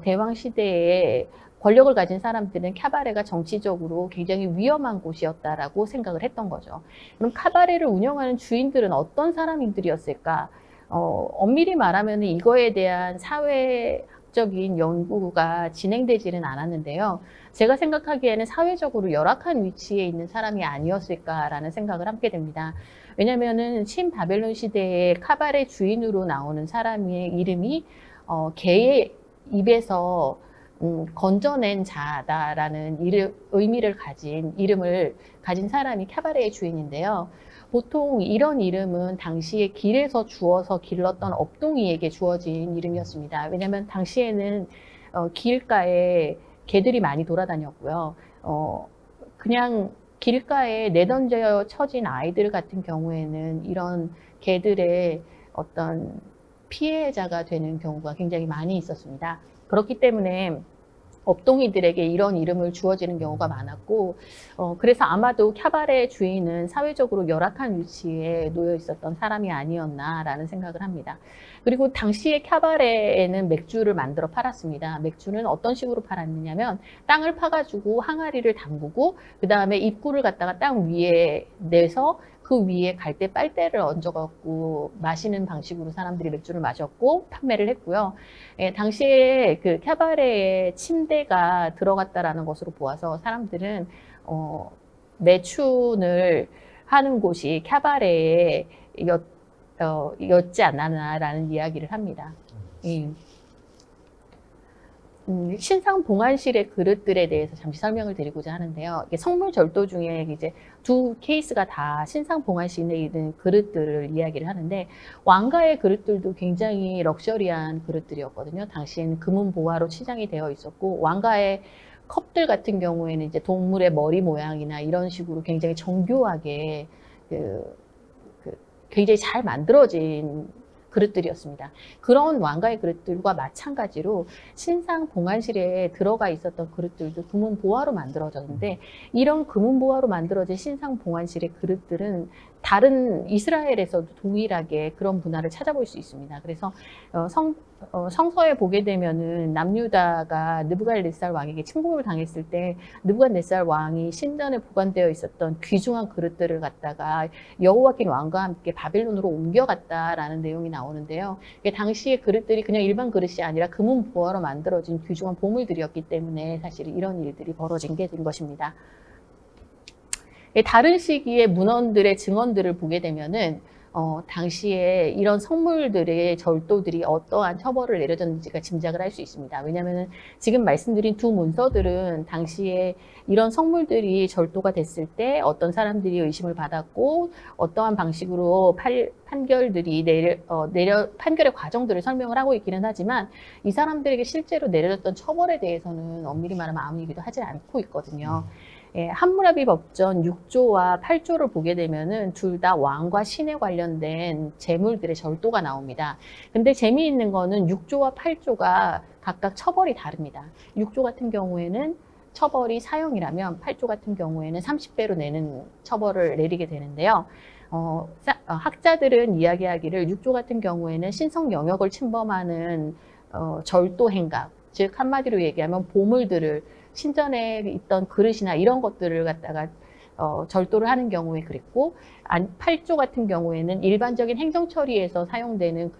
대왕 시대에 권력을 가진 사람들은 카바레가 정치적으로 굉장히 위험한 곳이었다라고 생각을 했던 거죠. 그럼 카바레를 운영하는 주인들은 어떤 사람들이었을까? 엄밀히 말하면 이거에 대한 사회적인 연구가 진행되지는 않았는데요. 제가 생각하기에는 사회적으로 열악한 위치에 있는 사람이 아니었을까라는 생각을 하게 됩니다. 왜냐면은 신바벨론 시대에 카바레 주인으로 나오는 사람의 이름이 개의 입에서 건져낸 자다라는 의미를 가진 이름을 가진 사람이 카바레의 주인인데요. 보통 이런 이름은 당시에 길에서 주워서 길렀던 업동이에게 주어진 이름이었습니다. 왜냐하면 당시에는 길가에 개들이 많이 돌아다녔고요. 그냥 길가에 내던져 쳐진 아이들 같은 경우에는 이런 개들의 어떤 피해자가 되는 경우가 굉장히 많이 있었습니다. 그렇기 때문에 업동이들에게 이런 이름을 주어지는 경우가 많았고, 그래서 아마도 카바레 주인은 사회적으로 열악한 위치에 놓여 있었던 사람이 아니었나라는 생각을 합니다. 그리고 당시에 카바레에는 맥주를 만들어 팔았습니다. 맥주는 어떤 식으로 팔았느냐면 땅을 파가지고 항아리를 담그고 그 다음에 입구를 갖다가 땅 위에 내서 그 위에 갈대 빨대를 얹어갖고 마시는 방식으로 사람들이 맥주를 마셨고 판매를 했고요. 당시에 그 카바레에 침대가 들어갔다라는 것으로 보아서 사람들은 매춘을 하는 곳이 카바레에 였지 않았나라는 이야기를 합니다. 신상 봉안실의 그릇들에 대해서 잠시 설명을 드리고자 하는데요. 이게 성물 절도 중에 이제 두 케이스가 다 신상 봉안실에 있는 그릇들을 이야기를 하는데, 왕가의 그릇들도 굉장히 럭셔리한 그릇들이었거든요. 당시에는 금은 보화로 치장이 되어 있었고, 왕가의 컵들 같은 경우에는 이제 동물의 머리 모양이나 이런 식으로 굉장히 정교하게 굉장히 잘 만들어진 그릇들이었습니다. 그런 왕가의 그릇들과 마찬가지로 신상 봉안실에 들어가 있었던 그릇들도 금은보화로 만들어졌는데, 이런 금은보화로 만들어진 신상 봉안실의 그릇들은 다른 이스라엘에서도 동일하게 그런 문화를 찾아볼 수 있습니다. 그래서 성서에 보게 되면은 남유다가 느부갓네살 왕에게 침공을 당했을 때 느부갓네살 왕이 신전에 보관되어 있었던 귀중한 그릇들을 갖다가 여호와긴 왕과 함께 바벨론으로 옮겨갔다라는 내용이 나오는데요. 당시의 그릇들이 그냥 일반 그릇이 아니라 금은 보화로 만들어진 귀중한 보물들이었기 때문에 사실 이런 일들이 벌어진 게 된 것입니다. 다른 시기의 문헌들의 증언들을 보게 되면은 당시에 이런 성물들의 절도들이 어떠한 처벌을 내려졌는지가 짐작을 할 수 있습니다. 왜냐하면 지금 말씀드린 두 문서들은 당시에 이런 성물들이 절도가 됐을 때 어떤 사람들이 의심을 받았고 어떠한 방식으로 판결들이 판결의 과정들을 설명을 하고 있기는 하지만 이 사람들에게 실제로 내려졌던 처벌에 대해서는 엄밀히 말하면 아무 얘기도 하지 않고 있거든요. 함무라비 법전 6조와 8조를 보게 되면은 둘 다 왕과 신에 관련된 재물들의 절도가 나옵니다. 근데 재미있는 거는 6조와 8조가 각각 처벌이 다릅니다. 6조 같은 경우에는 처벌이 사형이라면 8조 같은 경우에는 30배로 내는 처벌을 내리게 되는데요. 학자들은 이야기하기를 6조 같은 경우에는 신성 영역을 침범하는 절도 행각, 즉 한마디로 얘기하면 보물들을 신전에 있던 그릇이나 이런 것들을 갖다가 절도를 하는 경우에 그랬고, 8조 같은 경우에는 일반적인 행정 처리에서 사용되는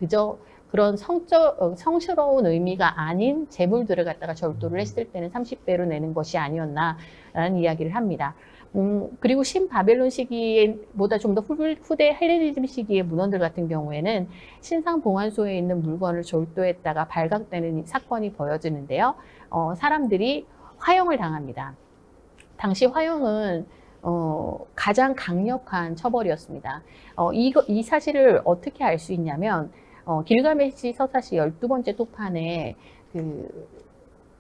그런 성스러운 의미가 아닌 재물들을 갖다가 절도를 했을 때는 30배로 내는 것이 아니었나라는 이야기를 합니다. 그리고 신바벨론 시기보다 좀 더 후대 헬레니즘 시기의 문헌들 같은 경우에는 신상 봉안소에 있는 물건을 절도했다가 발각되는 사건이 벌어지는데요. 사람들이 화형을 당합니다. 당시 화형은 가장 강력한 처벌이었습니다. 이 사실을 어떻게 알 수 있냐면 길가메시 서사시 12번째 토판에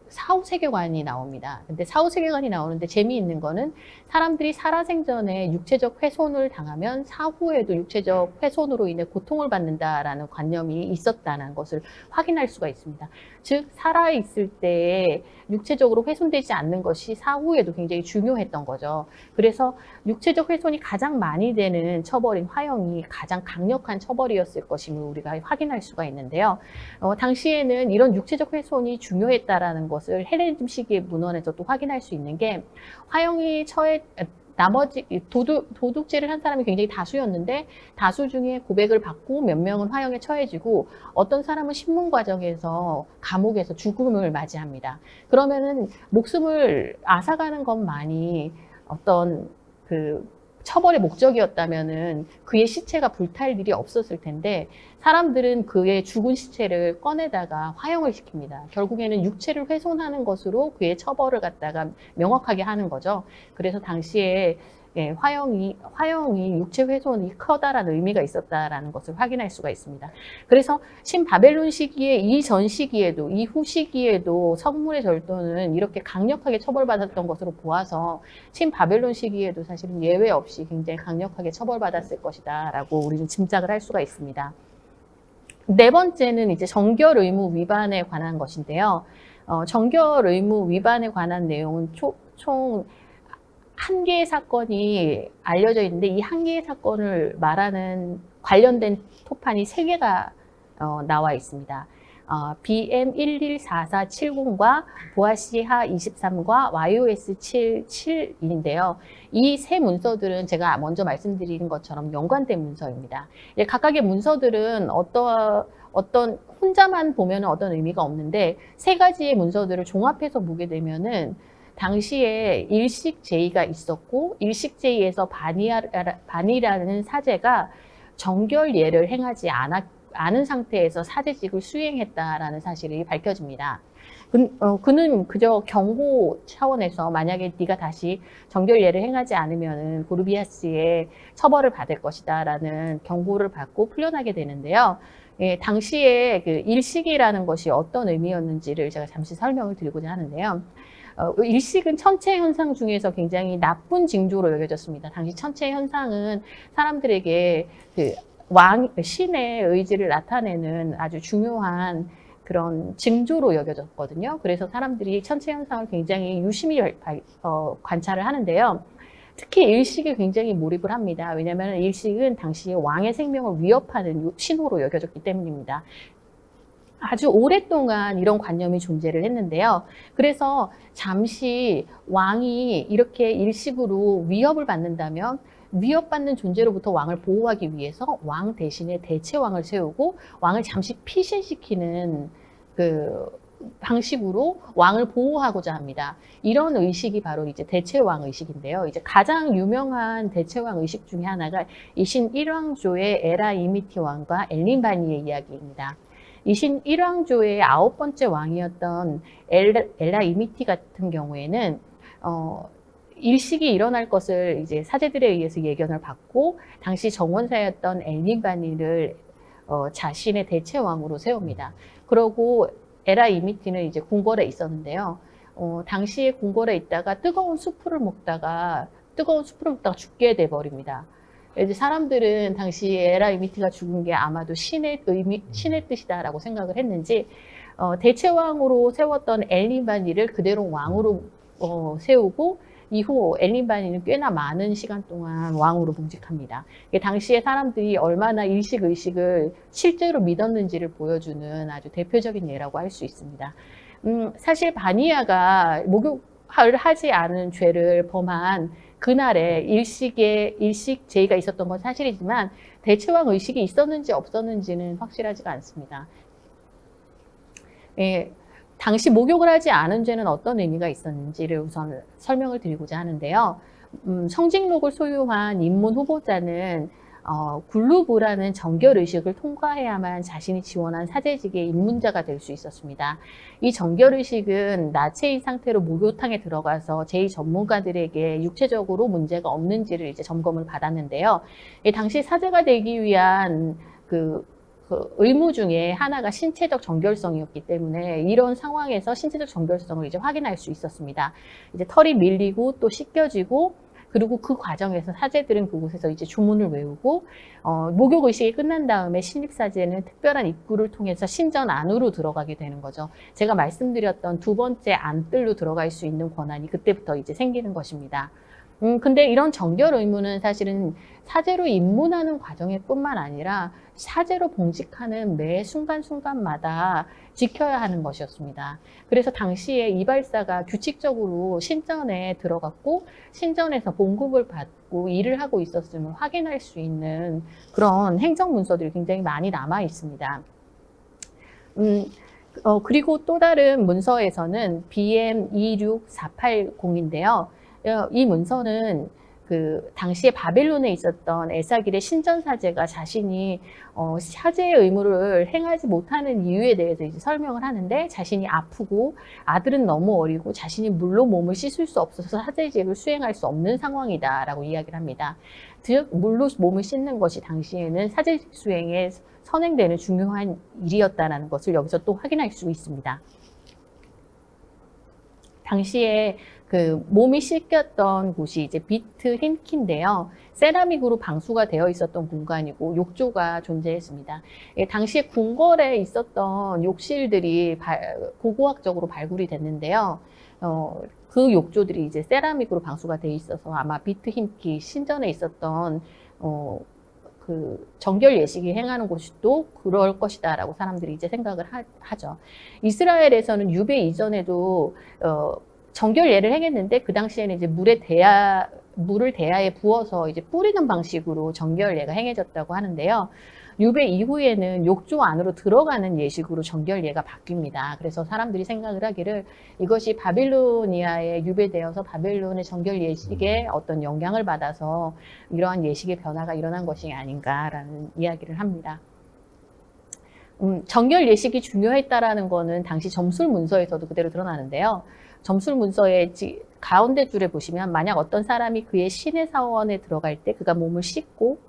사후세계관이 나옵니다. 근데 사후세계관이 나오는데 재미있는 거는 사람들이 살아생전에 육체적 훼손을 당하면 사후에도 육체적 훼손으로 인해 고통을 받는다라는 관념이 있었다는 것을 확인할 수가 있습니다. 즉 살아있을 때에 육체적으로 훼손되지 않는 것이 사후에도 굉장히 중요했던 거죠. 그래서 육체적 훼손이 가장 많이 되는 처벌인 화형이 가장 강력한 처벌이었을 것임을 우리가 확인할 수가 있는데요. 당시에는 이런 육체적 훼손이 중요했다라는 것을 헬레니즘 시기의 문헌에서도 확인할 수 있는 게, 화형이 나머지 도둑질을 한 사람이 굉장히 다수였는데 다수 중에 고백을 받고 몇 명은 화형에 처해지고 어떤 사람은 신문 과정에서 감옥에서 죽음을 맞이합니다. 그러면은 목숨을 앗아가는 것만이 어떤 처벌의 목적이었다면은 그의 시체가 불탈 일이 없었을 텐데, 사람들은 그의 죽은 시체를 꺼내다가 화형을 시킵니다. 결국에는 육체를 훼손하는 것으로 그의 처벌을 갖다가 명확하게 하는 거죠. 그래서 당시에 화형이 육체 훼손이 커다라는 의미가 있었다라는 것을 확인할 수가 있습니다. 그래서 신바벨론 시기에 이전 시기에도 이후 시기에도 성물의 절도는 이렇게 강력하게 처벌받았던 것으로 보아서 신바벨론 시기에도 사실은 예외 없이 굉장히 강력하게 처벌받았을 것이다라고 우리는 짐작을 할 수가 있습니다. 네 번째는 이제 정결 의무 위반에 관한 것인데요. 정결 의무 위반에 관한 내용은 총 한 개의 사건이 알려져 있는데, 이 한 개의 사건을 말하는 관련된 토판이 3개가 나와 있습니다. BM 114470과 보아시하 23과 YOS 77인데요. 이 세 문서들은 제가 먼저 말씀드린 것처럼 연관된 문서입니다. 각각의 문서들은 어떤 혼자만 보면 어떤 의미가 없는데, 세 가지의 문서들을 종합해서 보게 되면은 당시에 일식제의가 있었고, 일식제의에서 반이라는 사제가 정결예를 행하지 않은 상태에서 사제직을 수행했다라는 사실이 밝혀집니다. 그는 그저 경고 차원에서 만약에 네가 다시 정결예를 행하지 않으면 고르비아스의 처벌을 받을 것이다라는 경고를 받고 풀려나게 되는데요. 당시에 일식이라는 것이 어떤 의미였는지를 제가 잠시 설명을 드리고자 하는데요. 일식은 천체 현상 중에서 굉장히 나쁜 징조로 여겨졌습니다. 당시 천체 현상은 사람들에게 신의 의지를 나타내는 아주 중요한 그런 징조로 여겨졌거든요. 그래서 사람들이 천체 현상을 굉장히 유심히 관찰을 하는데요. 특히 일식에 굉장히 몰입을 합니다. 왜냐하면 일식은 당시 왕의 생명을 위협하는 신호로 여겨졌기 때문입니다. 아주 오랫동안 이런 관념이 존재를 했는데요. 그래서 잠시 왕이 이렇게 일식으로 위협을 받는다면 위협받는 존재로부터 왕을 보호하기 위해서 왕 대신에 대체왕을 세우고 왕을 잠시 피신시키는 그 방식으로 왕을 보호하고자 합니다. 이런 의식이 바로 이제 대체왕 의식인데요. 이제 가장 유명한 대체왕 의식 중에 하나가 이신 1왕조의 에라 이미티 왕과 엘린바니의 이야기입니다. 이신 1왕조의 9번째 왕이었던 엘라 이미티 같은 경우에는 일식이 일어날 것을 이제 사제들에 의해서 예견을 받고 당시 정원사였던 엘린바니를 자신의 대체왕으로 세웁니다. 그러고 에라 이미티는 이제 궁궐에 있었는데요. 당시에 궁궐에 있다가 뜨거운 수프를 먹다가 죽게 돼 버립니다. 이제 사람들은 당시 에라 이미티가 죽은 게 아마도 신의 뜻이다라고 생각을 했는지 대체왕으로 세웠던 엘린바니를 그대로 왕으로 세우고 이후 엘린바니는 꽤나 많은 시간 동안 왕으로 봉직합니다. 당시에 사람들이 얼마나 일식 의식을 실제로 믿었는지를 보여주는 아주 대표적인 예라고 할 수 있습니다. 사실 바니아가 목욕을 하지 않은 죄를 범한 그날에 일식 제의가 있었던 건 사실이지만 대체왕 의식이 있었는지 없었는지는 확실하지가 않습니다. 예, 당시 목욕을 하지 않은 죄는 어떤 의미가 있었는지를 우선 설명을 드리고자 하는데요. 성직록을 소유한 인문 후보자는 굴루브라는 정결의식을 통과해야만 자신이 지원한 사제직의 입문자가 될 수 있었습니다. 이 정결의식은 나체인 상태로 목욕탕에 들어가서 제2전문가들에게 육체적으로 문제가 없는지를 이제 점검을 받았는데요. 당시 사제가 되기 위한 그 의무 중에 하나가 신체적 정결성이었기 때문에 이런 상황에서 신체적 정결성을 이제 확인할 수 있었습니다. 이제 털이 밀리고 또 씻겨지고 그리고 그 과정에서 사제들은 그곳에서 이제 주문을 외우고 목욕 의식이 끝난 다음에 신입사제는 특별한 입구를 통해서 신전 안으로 들어가게 되는 거죠. 제가 말씀드렸던 두 번째 안뜰로 들어갈 수 있는 권한이 그때부터 이제 생기는 것입니다. 근데 이런 정결 의무는 사실은 사제로 입문하는 과정에 뿐만 아니라 사제로 봉직하는 매 순간순간마다 지켜야 하는 것이었습니다. 그래서 당시에 이발사가 규칙적으로 신전에 들어갔고 신전에서 봉급을 받고 일을 하고 있었음을 확인할 수 있는 그런 행정 문서들이 굉장히 많이 남아 있습니다. 그리고 또 다른 문서에서는 BM 26480인데요. 이 문서는 그 당시에 바벨론에 있었던 에사길의 신전사제가 자신이 사제의 의무를 행하지 못하는 이유에 대해서 이제 설명을 하는데 자신이 아프고 아들은 너무 어리고 자신이 물로 몸을 씻을 수 없어서 사제직을 수행할 수 없는 상황이다라고 이야기를 합니다. 즉 물로 몸을 씻는 것이 당시에는 사제직 수행에 선행되는 중요한 일이었다는 것을 여기서 또 확인할 수 있습니다. 당시에 그 몸이 씻겼던 곳이 이제 비트 힌키인데요. 세라믹으로 방수가 되어 있었던 공간이고 욕조가 존재했습니다. 당시에 궁궐에 있었던 욕실들이 고고학적으로 발굴이 됐는데요. 그 욕조들이 이제 세라믹으로 방수가 되어 있어서 아마 비트 힌키 신전에 있었던 그 정결 예식이 행하는 곳도 그럴 것이다라고 사람들이 이제 생각을 하죠. 이스라엘에서는 유배 이전에도 정결 예를 행했는데 그 당시에는 이제 물을 대야에 부어서 이제 뿌리는 방식으로 정결 예가 행해졌다고 하는데요. 유배 이후에는 욕조 안으로 들어가는 예식으로 정결 예가 바뀝니다. 그래서 사람들이 생각을 하기를 이것이 바빌로니아에 유배되어서 바벨론의 정결 예식에 어떤 영향을 받아서 이러한 예식의 변화가 일어난 것이 아닌가라는 이야기를 합니다. 정결 예식이 중요했다라는 거는 당시 점술 문서에서도 그대로 드러나는데요. 점술 문서의 가운데 줄에 보시면 만약 어떤 사람이 그의 신의 사원에 들어갈 때 그가 몸을 씻고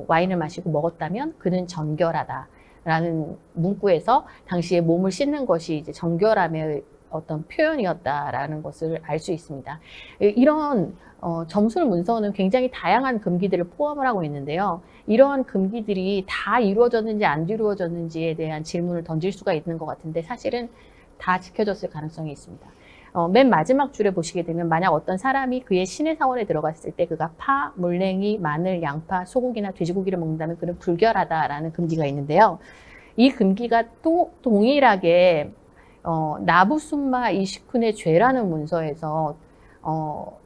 와인을 마시고 먹었다면 그는 정결하다라는 문구에서 당시에 몸을 씻는 것이 이제 정결함의 어떤 표현이었다라는 것을 알 수 있습니다. 이런 점술 문서는 굉장히 다양한 금기들을 포함을 하고 있는데요. 이러한 금기들이 다 이루어졌는지 안 이루어졌는지에 대한 질문을 던질 수가 있는 것 같은데 사실은 다 지켜졌을 가능성이 있습니다. 맨 마지막 줄에 보시게 되면 만약 어떤 사람이 그의 신의 사원에 들어갔을 때 그가 파, 물냉이, 마늘, 양파, 소고기나 돼지고기를 먹는다면 그는 불결하다라는 금기가 있는데요. 이 금기가 또 동일하게 나부순마 이시쿤의 죄라는 문서에서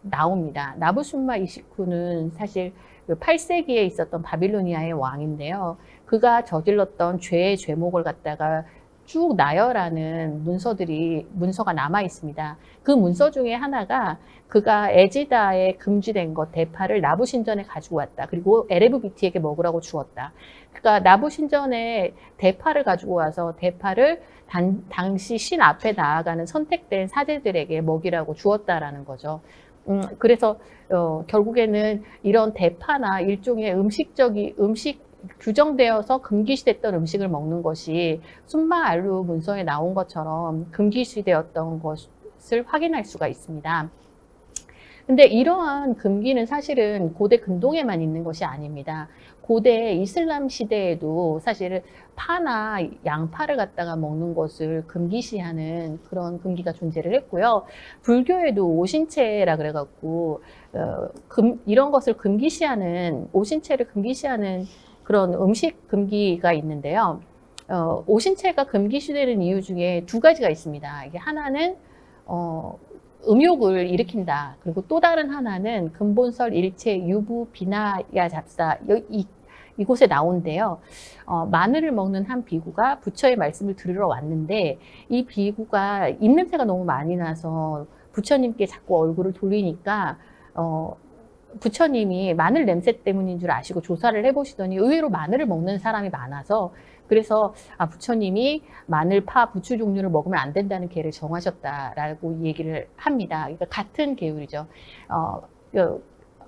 나옵니다. 나부순마 이시쿤은 사실 그 8세기에 있었던 바빌로니아의 왕인데요. 그가 저질렀던 죄의 죄목을 갖다가 쭉 나열하는 문서가 남아 있습니다. 그 문서 중에 하나가 그가 에지다에 금지된 것 대파를 나부신전에 가지고 왔다. 그리고 에레브비티에게 먹으라고 주었다. 그러니까 나부신전에 대파를 가지고 와서 대파를 당시 신 앞에 나아가는 선택된 사제들에게 먹이라고 주었다라는 거죠. 그래서 결국에는 이런 대파나 일종의 음식 규정되어서 금기시됐던 음식을 먹는 것이 순마 알루 문서에 나온 것처럼 금기시되었던 것을 확인할 수가 있습니다. 근데 이러한 금기는 사실은 고대 근동에만 있는 것이 아닙니다. 고대 이슬람 시대에도 사실은 파나 양파를 갖다가 먹는 것을 금기시하는 그런 금기가 존재를 했고요. 불교에도 오신채라 그래갖고 이런 것을 금기시하는 오신채를 금기시하는 그런 음식 금기가 있는데요. 오신채가 금기시되는 이유 중에 두 가지가 있습니다. 이게 하나는 음욕을 일으킨다. 그리고 또 다른 하나는 근본설 일체 유부 비나야 잡사 이곳에 나온대요. 마늘을 먹는 한 비구가 부처의 말씀을 들으러 왔는데 이 비구가 입냄새가 너무 많이 나서 부처님께 자꾸 얼굴을 돌리니까 부처님이 마늘 냄새 때문인 줄 아시고 조사를 해보시더니 의외로 마늘을 먹는 사람이 많아서 그래서 부처님이 마늘, 파, 부추 종류를 먹으면 안 된다는 계를 정하셨다라고 얘기를 합니다. 그러니까 같은 계율이죠.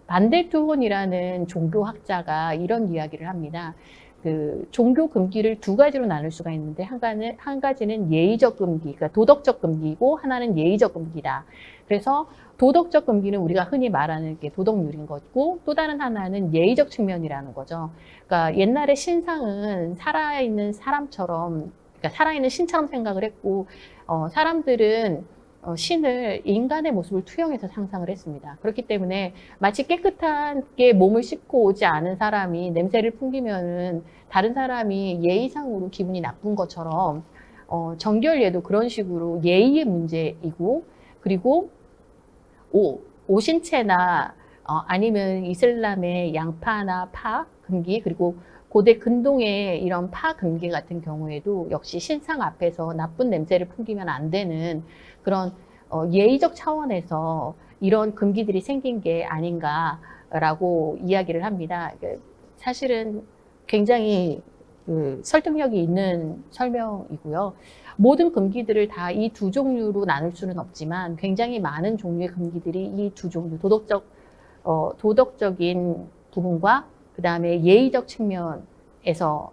반대투혼이라는 종교학자가 이런 이야기를 합니다. 그 종교 금기를 두 가지로 나눌 수가 있는데 한 가지는 예의적 금기, 그러니까 도덕적 금기이고 하나는 예의적 금기다. 그래서 도덕적 금기는 우리가 흔히 말하는 게 도덕률인 거고 또 다른 하나는 예의적 측면이라는 거죠. 그러니까 옛날에 신상은 살아있는 사람처럼, 그러니까 살아있는 신처럼 생각을 했고 사람들은 신을 인간의 모습을 투영해서 상상을 했습니다. 그렇기 때문에 마치 깨끗하게 몸을 씻고 오지 않은 사람이 냄새를 풍기면은 다른 사람이 예의상으로 기분이 나쁜 것처럼 정결예도 그런 식으로 예의의 문제이고 그리고 오신채나 아니면 이슬람의 양파나 파 금기 그리고 고대 근동의 이런 파 금기 같은 경우에도 역시 신상 앞에서 나쁜 냄새를 풍기면 안 되는 그런 예의적 차원에서 이런 금기들이 생긴 게 아닌가라고 이야기를 합니다. 사실은 굉장히 설득력이 있는 설명이고요. 모든 금기들을 다 이 두 종류로 나눌 수는 없지만 굉장히 많은 종류의 금기들이 이 두 종류, 도덕적인 부분과 그 다음에 예의적 측면에서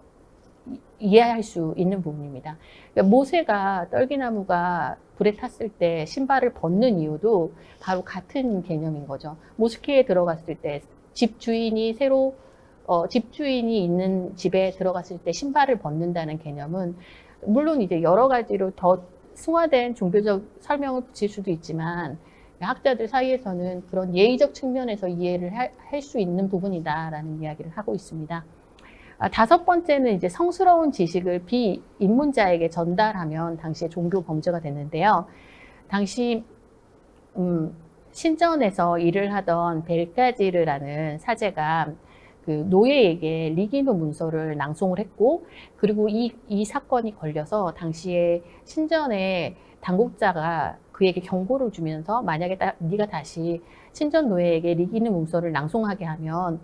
이해할 수 있는 부분입니다. 그러니까 모세가 떨기나무가 불에 탔을 때 신발을 벗는 이유도 바로 같은 개념인 거죠. 모스크에 들어갔을 때 집주인이 있는 집에 들어갔을 때 신발을 벗는다는 개념은 물론 이제 여러 가지로 더 승화된 종교적 설명을 붙일 수도 있지만 학자들 사이에서는 그런 예의적 측면에서 이해를 할 수 있는 부분이다라는 이야기를 하고 있습니다. 다섯 번째는 이제 성스러운 지식을 비입문자에게 전달하면 당시에 종교 범죄가 됐는데요. 당시 신전에서 일을 하던 벨가지르라는 사제가 그 노예에게 리기노 문서를 낭송을 했고 그리고 이 사건이 걸려서 당시에 신전의 당국자가 그에게 경고를 주면서 만약에 네가 다시 신전 노예에게 리기노 문서를 낭송하면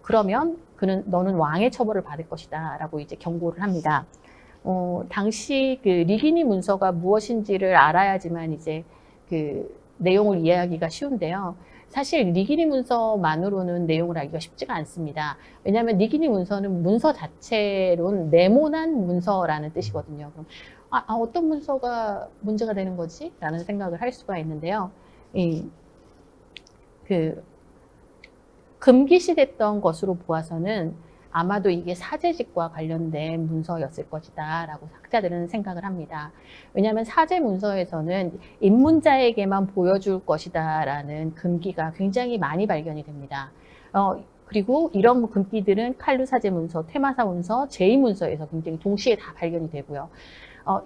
그러면 너는 왕의 처벌을 받을 것이다 라고 이제 경고를 합니다. 당시 그 리기니 문서가 무엇인지를 알아야지만 이제 그 내용을 이해하기가 쉬운데요. 사실 니기니 문서만으로는 내용을 알기가 쉽지가 않습니다. 왜냐하면 니기니 문서는 문서 자체로는 네모난 문서라는 뜻이거든요. 그럼 어떤 문서가 문제가 되는 거지? 라는 생각을 할 수가 있는데요. 금기시됐던 것으로 보아서는 아마도 이게 사제직과 관련된 문서였을 것이다 라고 학자들은 생각을 합니다. 왜냐하면 사제 문서에서는 입문자에게만 보여줄 것이다 라는 금기가 굉장히 많이 발견이 됩니다. 그리고 이런 금기들은 칼루 사제 문서, 퇴마사 문서, 제2문서에서 굉장히 동시에 다 발견이 되고요.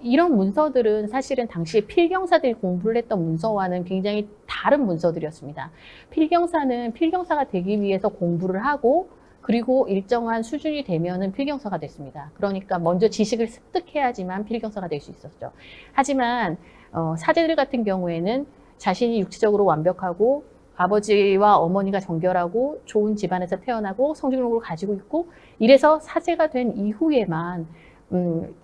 이런 문서들은 사실은 당시에 필경사들이 공부를 했던 문서와는 굉장히 다른 문서들이었습니다. 필경사는 필경사가 되기 위해서 공부를 하고 그리고 일정한 수준이 되면은 필경사가 됐습니다. 그러니까 먼저 지식을 습득해야지만 필경사가 될 수 있었죠. 하지만 사제들 같은 경우에는 자신이 육체적으로 완벽하고 아버지와 어머니가 정결하고 좋은 집안에서 태어나고 성직록을 가지고 있고 이래서 사제가 된 이후에만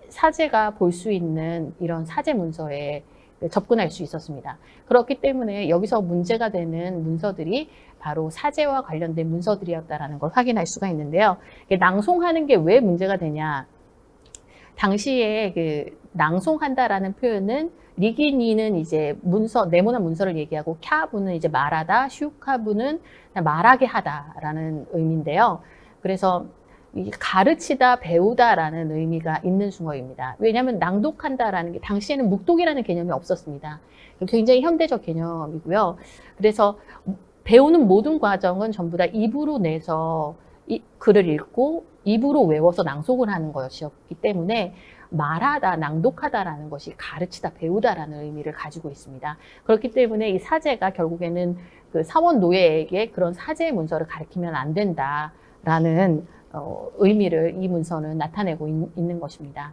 사제가 볼 수 있는 이런 사제 문서에 접근할 수 있었습니다. 그렇기 때문에 여기서 문제가 되는 문서들이 바로 사제와 관련된 문서들이었다는 걸 확인할 수가 있는데요. 낭송하는 게 왜 문제가 되냐? 당시에 그 낭송한다라는 표현은 리기니는 이제 문서, 네모난 문서를 얘기하고 캬부는 이제 말하다, 슈카부는 말하게 하다라는 의미인데요. 그래서 가르치다, 배우다라는 의미가 있는 숭어입니다. 왜냐하면 낭독한다라는 게 당시에는 묵독이라는 개념이 없었습니다. 굉장히 현대적 개념이고요. 그래서 배우는 모든 과정은 전부 다 입으로 내서 글을 읽고 입으로 외워서 낭송을 하는 것이었기 때문에 말하다, 낭독하다라는 것이 가르치다, 배우다라는 의미를 가지고 있습니다. 그렇기 때문에 이 사제가 결국에는 그 사원 노예에게 그런 사제의 문서를 가르치면 안 된다라는 의미를 이 문서는 나타내고 있는 것입니다.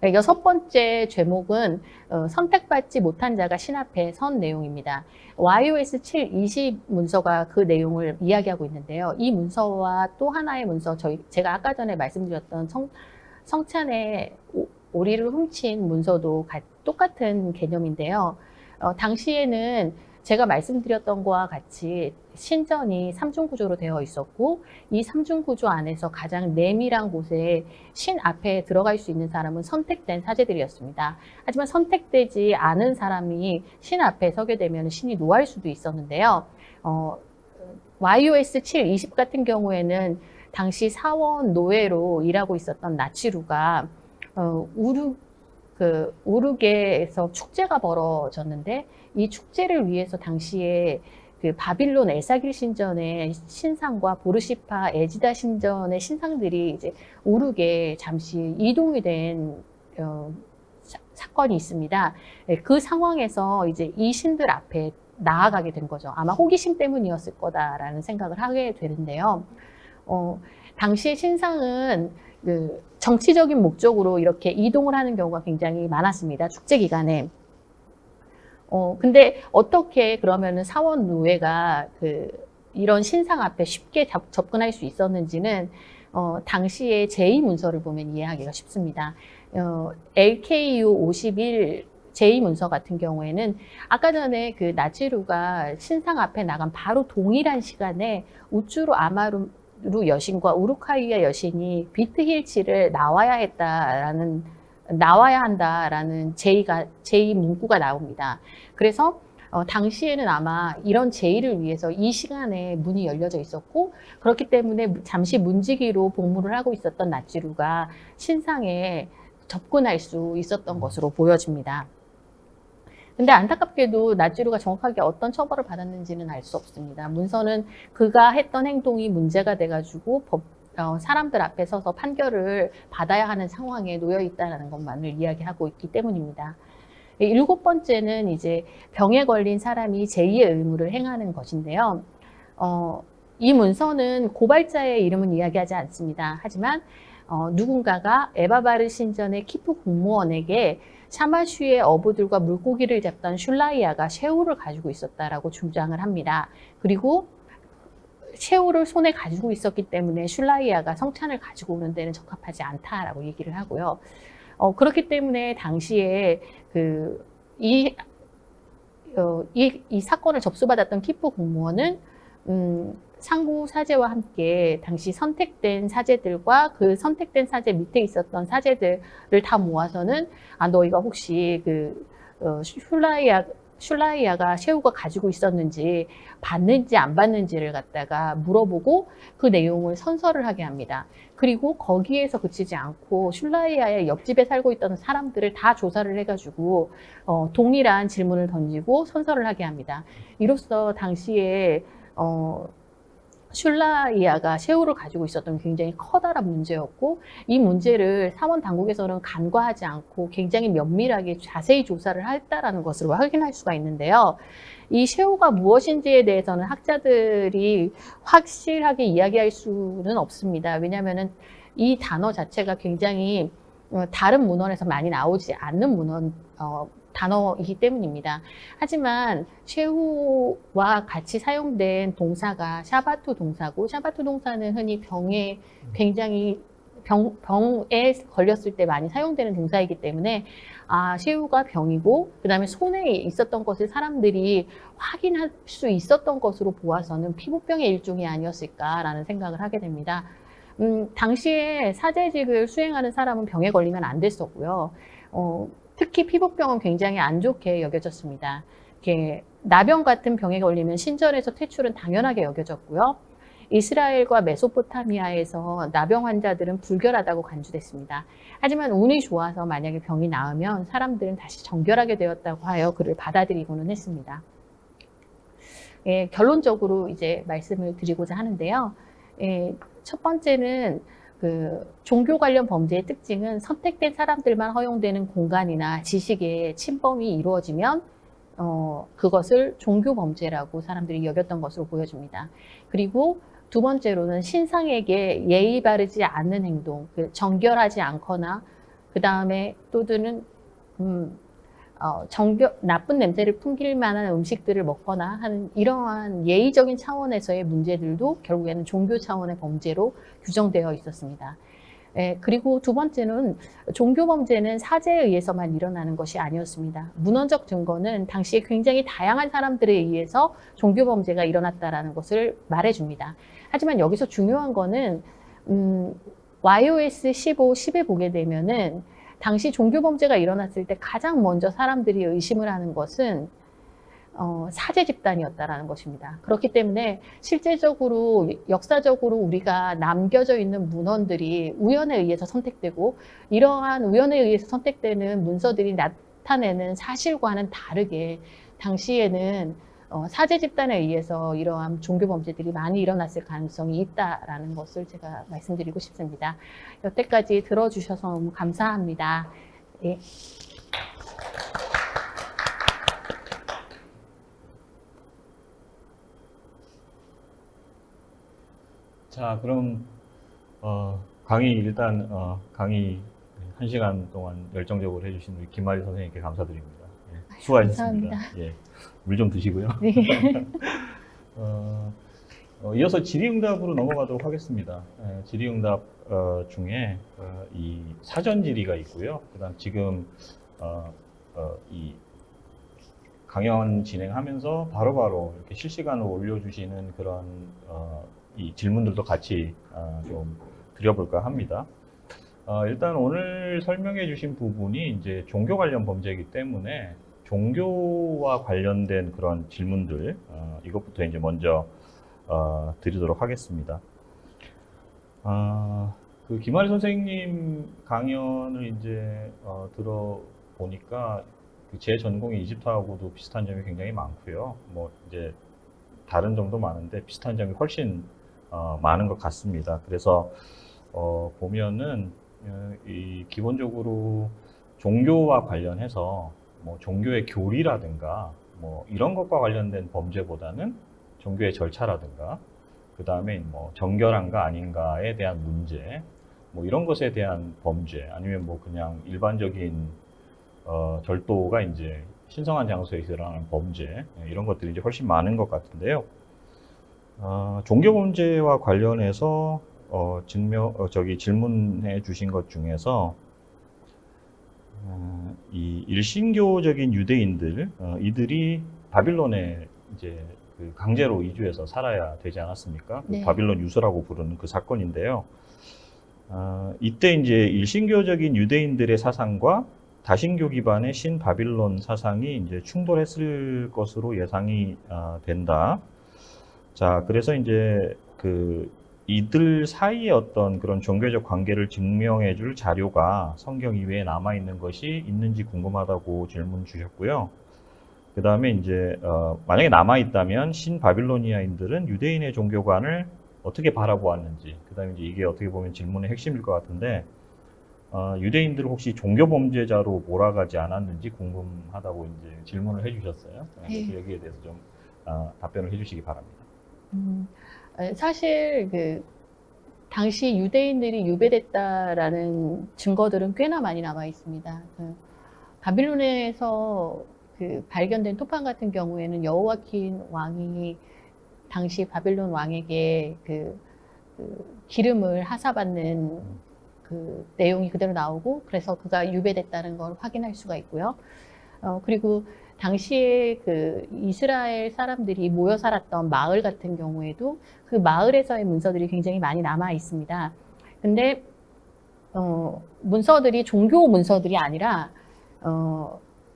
6번째 제목은 선택받지 못한 자가 신 앞에 선 내용입니다. YOS 720 문서가 그 내용을 이야기하고 있는데요. 이 문서와 또 하나의 문서, 제가 아까 전에 말씀드렸던 성찬의 오리를 훔친 문서도 똑같은 개념인데요. 당시에는 제가 말씀드렸던 것과 같이 신전이 삼중구조로 되어 있었고 이 삼중구조 안에서 가장 내밀한 곳에 신 앞에 들어갈 수 있는 사람은 선택된 사제들이었습니다. 하지만 선택되지 않은 사람이 신 앞에 서게 되면 신이 노할 수도 있었는데요. YOS 720 같은 경우에는 당시 사원 노예로 일하고 있었던 나치루가 우르게에서 축제가 벌어졌는데 이 축제를 위해서 당시에 그 바빌론 에사길 신전의 신상과 보르시파 에지다 신전의 신상들이 이제 우르게 잠시 이동이 된 사건이 있습니다. 그 상황에서 이제 이 신들 앞에 나아가게 된 거죠. 아마 호기심 때문이었을 거다라는 생각을 하게 되는데요. 당시의 신상은 그 정치적인 목적으로 이렇게 이동을 하는 경우가 굉장히 많았습니다. 축제 기간에. 근데 어떻게 그러면은 사원 노예가 이런 신상 앞에 쉽게 접근할 수 있었는지는 당시의 제2문서를 보면 이해하기가 쉽습니다. LKU 51 제2문서 같은 경우에는 아까 전에 그 나치루가 신상 앞에 나간 바로 동일한 시간에 우쭈루 아마루 여신과 우루카이아 여신이 비트힐치를 나와야 한다라는 제의 문구가 나옵니다. 그래서 당시에는 아마 이런 제의를 위해서 이 시간에 문이 열려져 있었고 그렇기 때문에 잠시 문지기로 복무를 하고 있었던 나치루가 신상에 접근할 수 있었던 것으로 보여집니다. 근데 안타깝게도 나치루가 정확하게 어떤 처벌을 받았는지는 알 수 없습니다. 문서는 그가 했던 행동이 문제가 돼가지고 사람들 앞에 서서 판결을 받아야 하는 상황에 놓여 있다는 것만을 이야기하고 있기 때문입니다. 7번째는 이제 병에 걸린 사람이 제2의 의무를 행하는 것인데요. 이 문서는 고발자의 이름은 이야기하지 않습니다. 하지만 누군가가 에바바르 신전의 키프 공무원에게 샤마슈의 어부들과 물고기를 잡던 슐라이아가 셰우를 가지고 있었다라고 주장을 합니다. 그리고 셰우를 손에 가지고 있었기 때문에 슐라이아가 성찬을 가지고 오는 데는 적합하지 않다라고 얘기를 하고요. 그렇기 때문에 당시에 이 이 사건을 접수받았던 키프 공무원은 상부 사제와 함께 당시 선택된 사제들과 그 선택된 사제 밑에 있었던 사제들을 다 모아서는 너희가 혹시 슐라이아가 셰후가 가지고 있었는지 받는지 안 받는지를 갖다가 물어보고 그 내용을 선서를 하게 합니다. 그리고 거기에서 그치지 않고 슐라이아의 옆집에 살고 있던 사람들을 다 조사를 해가지고 동일한 질문을 던지고 선서를 하게 합니다. 이로써 당시에 슐라이아가 셰후를 가지고 있었던 굉장히 커다란 문제였고, 이 문제를 사원 당국에서는 간과하지 않고 굉장히 면밀하게 자세히 조사를 했다라는 것을 확인할 수가 있는데요. 이 셰후가 무엇인지에 대해서는 학자들이 확실하게 이야기할 수는 없습니다. 왜냐하면 이 단어 자체가 굉장히 다른 문헌에서 많이 나오지 않는 단어이기 때문입니다. 하지만 셰후와 같이 사용된 동사가 샤바투 동사고, 샤바투 동사는 흔히 병에 걸렸을 때 많이 사용되는 동사이기 때문에 셰후가 병이고 그 다음에 손에 있었던 것을 사람들이 확인할 수 있었던 것으로 보아서는 피부병의 일종이 아니었을까라는 생각을 하게 됩니다. 당시에 사제직을 수행하는 사람은 병에 걸리면 안 됐었고요. 특히 피부병은 굉장히 안 좋게 여겨졌습니다. 나병 같은 병에 걸리면 신전에서 퇴출은 당연하게 여겨졌고요. 이스라엘과 메소포타미아에서 나병 환자들은 불결하다고 간주됐습니다. 하지만 운이 좋아서 만약에 병이 나으면 사람들은 다시 정결하게 되었다고 하여 그를 받아들이고는 했습니다. 결론적으로 이제 말씀을 드리고자 하는데요. 첫 번째는 종교 관련 범죄의 특징은 선택된 사람들만 허용되는 공간이나 지식의 침범이 이루어지면 그것을 종교 범죄라고 사람들이 여겼던 것으로 보여집니다. 그리고 두 번째로는 신상에게 예의 바르지 않는 행동, 정결하지 않거나 그 다음에 또는 나쁜 냄새를 풍길 만한 음식들을 먹거나 하는 이러한 예의적인 차원에서의 문제들도 결국에는 종교 차원의 범죄로 규정되어 있었습니다. 그리고 두 번째는 종교 범죄는 사제에 의해서만 일어나는 것이 아니었습니다. 문헌적 증거는 당시에 굉장히 다양한 사람들에 의해서 종교 범죄가 일어났다는 것을 말해줍니다. 하지만 여기서 중요한 거는 YOS 15, 10에 보게 되면은 당시 종교 범죄가 일어났을 때 가장 먼저 사람들이 의심을 하는 것은 사제 집단이었다라는 것입니다. 그렇기 때문에 실제적으로 역사적으로 우리가 남겨져 있는 문헌들이 우연에 의해서 선택되고, 이러한 우연에 의해서 선택되는 문서들이 나타내는 사실과는 다르게 당시에는 사제 집단에 의해서 이러한 종교 범죄들이 많이 일어났을 가능성이 있다라는 것을 제가 말씀드리고 싶습니다. 여태까지 들어주셔서 너무 감사합니다. 예. 자, 그럼 강의 1시간 동안 열정적으로 해주신 우리 김아리 선생님께 감사드립니다. 예, 수고하셨습니다. 감사합니다. 예, 물 좀 드시고요. 네. 이어서 질의응답으로 넘어가도록 하겠습니다. 질의응답 중에 이 사전 질의가 있고요. 그다음 지금 이 강연 진행하면서 바로바로 이렇게 실시간으로 올려주시는 그런 이 질문들도 같이 좀 드려볼까 합니다. 일단 오늘 설명해 주신 부분이 이제 종교 관련 범죄이기 때문에 종교와 관련된 그런 질문들, 이것부터 이제 먼저 드리도록 하겠습니다. 김아리 선생님 강연을 이제 들어보니까 제 전공이 이집트하고도 비슷한 점이 굉장히 많고요. 뭐 이제 다른 점도 많은데 비슷한 점이 훨씬 많은 것 같습니다. 그래서 보면은 이 기본적으로 종교와 관련해서 뭐 종교의 교리라든가 뭐 이런 것과 관련된 범죄보다는 종교의 절차라든가 그 다음에 뭐 정결한가 아닌가에 대한 문제, 뭐 이런 것에 대한 범죄, 아니면 뭐 그냥 일반적인 절도가 이제 신성한 장소에서 일어나는 범죄, 이런 것들이 이제 훨씬 많은 것 같은데요. 종교 범죄와 관련해서 질문해 주신 것 중에서 이 일신교적인 유대인들, 이들이 바빌론에 이제 그 강제로 이주해서 살아야 되지 않았습니까? 그 네. 바빌론 유서라고 부르는 그 사건인데요. 이때 이제 일신교적인 유대인들의 사상과 다신교 기반의 신바빌론 사상이 이제 충돌했을 것으로 예상이 된다. 자, 그래서 이제 그 이들 사이의 어떤 그런 종교적 관계를 증명해 줄 자료가 성경 이외에 남아 있는 것이 있는지 궁금하다고 질문 주셨고요. 그 다음에 이제 만약에 남아 있다면 신바빌로니아인들은 유대인의 종교관을 어떻게 바라보았는지, 그 다음에 이제 이게 어떻게 보면 질문의 핵심일 것 같은데, 유대인들을 혹시 종교 범죄자로 몰아가지 않았는지 궁금하다고 이제 질문을 해주셨어요. 네. 그래서 여기에 대해서 좀 답변을 해주시기 바랍니다. 사실 그 당시 유대인들이 유배됐다라는 증거들은 꽤나 많이 남아 있습니다. 바빌론에서 그 발견된 토판 같은 경우에는 여호와킨 왕이 당시 바빌론 왕에게 그 기름을 하사받는 그 내용이 그대로 나오고, 그래서 그가 유배됐다는 걸 확인할 수가 있고요. 그리고 당시에 그 이스라엘 사람들이 모여 살았던 마을 같은 경우에도 그 마을에서의 문서들이 굉장히 많이 남아 있습니다. 근데 문서들이 종교 문서들이 아니라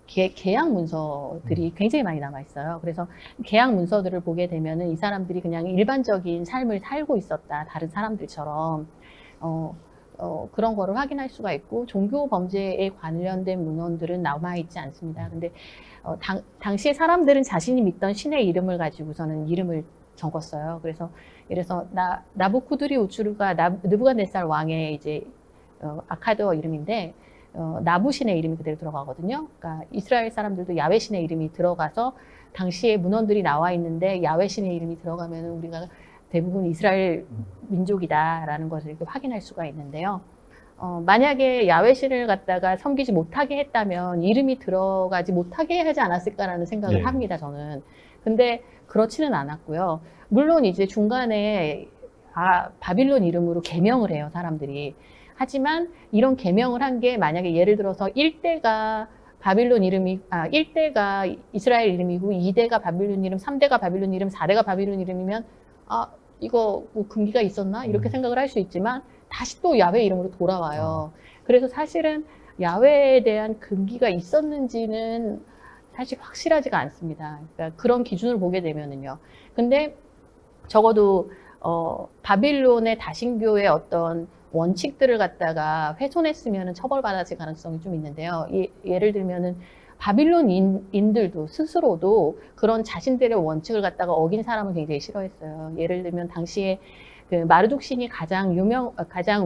계약 문서들이 굉장히 많이 남아 있어요. 그래서 계약 문서들을 보게 되면은 이 사람들이 그냥 일반적인 삶을 살고 있었다, 다른 사람들처럼. 그런 거를 확인할 수가 있고, 종교 범죄에 관련된 문헌들은 남아 있지 않습니다. 근데 당시에 사람들은 자신이 믿던 신의 이름을 가지고서는 이름을 적었어요. 그래서 나부쿠드리 우츠르가 느부갓네살 왕의 이제 아카드어 이름인데, 나부신의 이름이 그대로 들어가거든요. 그러니까 이스라엘 사람들도 야훼신의 이름이 들어가서 당시에 문헌들이 나와 있는데 야훼신의 이름이 들어가면 우리가 대부분 이스라엘 민족이다라는 것을 이렇게 확인할 수가 있는데요. 만약에 야훼신을 갖다가 섬기지 못하게 했다면 이름이 들어가지 못하게 하지 않았을까라는 생각을 합니다, 저는. 근데 그렇지는 않았고요. 물론 이제 중간에 바빌론 이름으로 개명을 해요, 사람들이. 하지만 이런 개명을 한 게 만약에 예를 들어서 1대가 바빌론 이름이, 1대가 이스라엘 이름이고 2대가 바빌론 이름, 3대가 바빌론 이름, 4대가 바빌론 이름이면 이거 뭐 금기가 있었나? 이렇게 생각을 할 수 있지만 다시 또 야훼 이름으로 돌아와요. 그래서 사실은 야훼에 대한 금기가 있었는지는 사실 확실하지가 않습니다. 그러니까 그런 기준을 보게 되면은요. 근데 적어도 바빌론의 다신교의 어떤 원칙들을 갖다가 훼손했으면 처벌받았을 가능성이 좀 있는데요. 예를 들면은 바빌론인들도 스스로도 그런 자신들의 원칙을 갖다가 어긴 사람을 굉장히 싫어했어요. 예를 들면 당시에 그 마르둑 신이 가장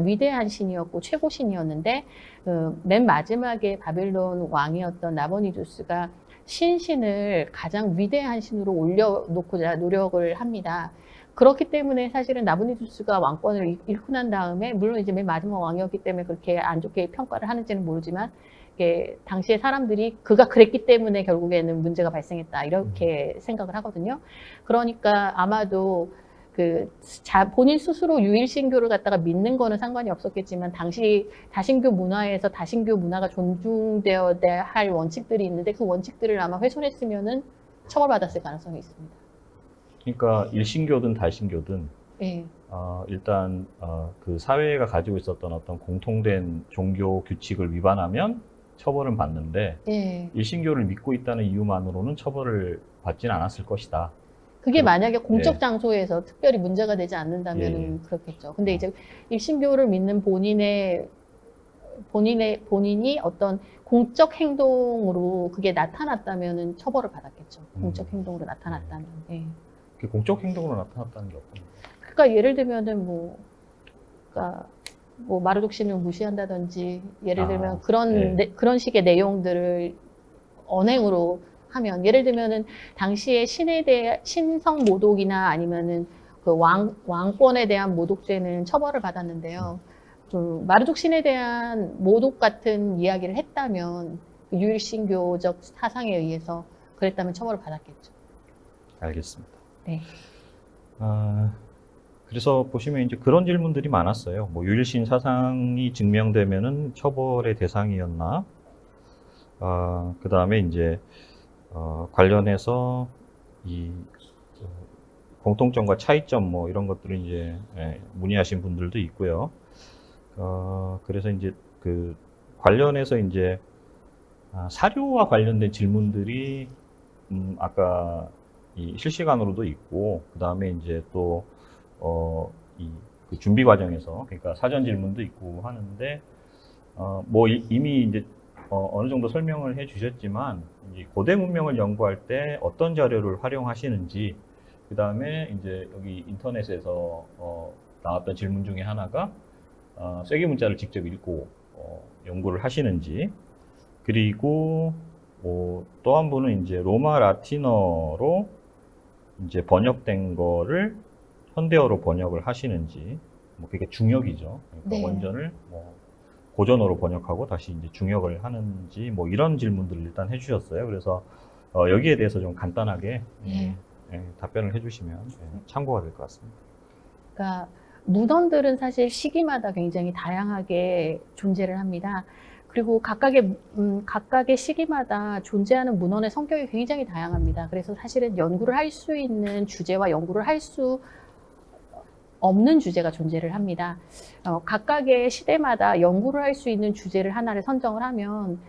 위대한 신이었고 최고 신이었는데, 맨 마지막에 바빌론 왕이었던 나보니두스가 신을 가장 위대한 신으로 올려놓고자 노력을 합니다. 그렇기 때문에 사실은 나보니두스가 왕권을 잃고 난 다음에, 물론 이제 맨 마지막 왕이었기 때문에 그렇게 안 좋게 평가를 하는지는 모르지만, 당시에 사람들이 그가 그랬기 때문에 결국에는 문제가 발생했다, 이렇게 생각을 하거든요. 그러니까 아마도 본인 스스로 유일신교를 갖다가 믿는 거는 상관이 없었겠지만, 당시 다신교 문화에서 다신교 문화가 존중되어야 할 원칙들이 있는데 그 원칙들을 아마 훼손했으면은 처벌받았을 가능성이 있습니다. 그러니까 일신교든 다신교든 네. 일단 그 사회가 가지고 있었던 어떤 공통된 종교 규칙을 위반하면 처벌은 받는데, 네. 일신교를 믿고 있다는 이유만으로는 처벌을 받지는 않았을 것이다. 그게 만약에 공적 예. 장소에서 특별히 문제가 되지 않는다면 그렇겠죠. 근데 이제 일신교를 믿는 본인이 어떤 공적 행동으로 그게 나타났다면 처벌을 받았겠죠. 공적 행동으로 나타났다면. 네. 그 공적 행동으로 나타났다는 게 어떤 거예요? 그러니까 예를 들면은 그러니까 마르둑 신을 무시한다든지, 예를 들면 그런 식의 내용들을 언행으로 하면, 예를 들면은 당시에 신에 대해 신성 모독이나 아니면은 그 왕권에 대한 모독죄는 처벌을 받았는데요. 마르둑 신에 대한 모독 같은 이야기를 했다면, 유일신교적 사상에 의해서 그랬다면 처벌을 받았겠죠. 알겠습니다. 네. 그래서 보시면 이제 그런 질문들이 많았어요. 뭐 유일신 사상이 증명되면은 처벌의 대상이었나? 그 다음에 이제 관련해서 이 공통점과 차이점 뭐 이런 것들을 이제 문의하신 분들도 있고요. 그래서 이제 그 관련해서 이제 사료와 관련된 질문들이 아까 이 실시간으로도 있고 그 다음에 이제 또 그 준비 과정에서 그러니까 사전 질문도 있고 하는데 뭐 이미 이제 어느 정도 설명을 해주셨지만 이제 고대 문명을 연구할 때 어떤 자료를 활용하시는지 그 다음에 이제 여기 인터넷에서 나왔던 질문 중에 하나가 쐐기 문자를 직접 읽고 연구를 하시는지 그리고 또 한 분은 이제 로마 라틴어로 이제 번역된 거를 현대어로 번역을 하시는지 뭐 그게 중역이죠. 그러니까 네. 원전을 뭐 고전어로 번역하고 다시 이제 중역을 하는지 뭐 이런 질문들을 일단 해주셨어요. 그래서 여기에 대해서 좀 간단하게 네. 답변을 해주시면 참고가 될 것 같습니다. 그러니까 문헌들은 사실 시기마다 굉장히 다양하게 존재를 합니다. 그리고 각각의 시기마다 존재하는 문헌의 성격이 굉장히 다양합니다. 그래서 사실은 연구를 할 수 있는 주제와 연구를 할 수 없는 주제가 존재를 합니다. 각각의 시대마다 연구를 할 수 있는 주제를 하나를 선정을 하면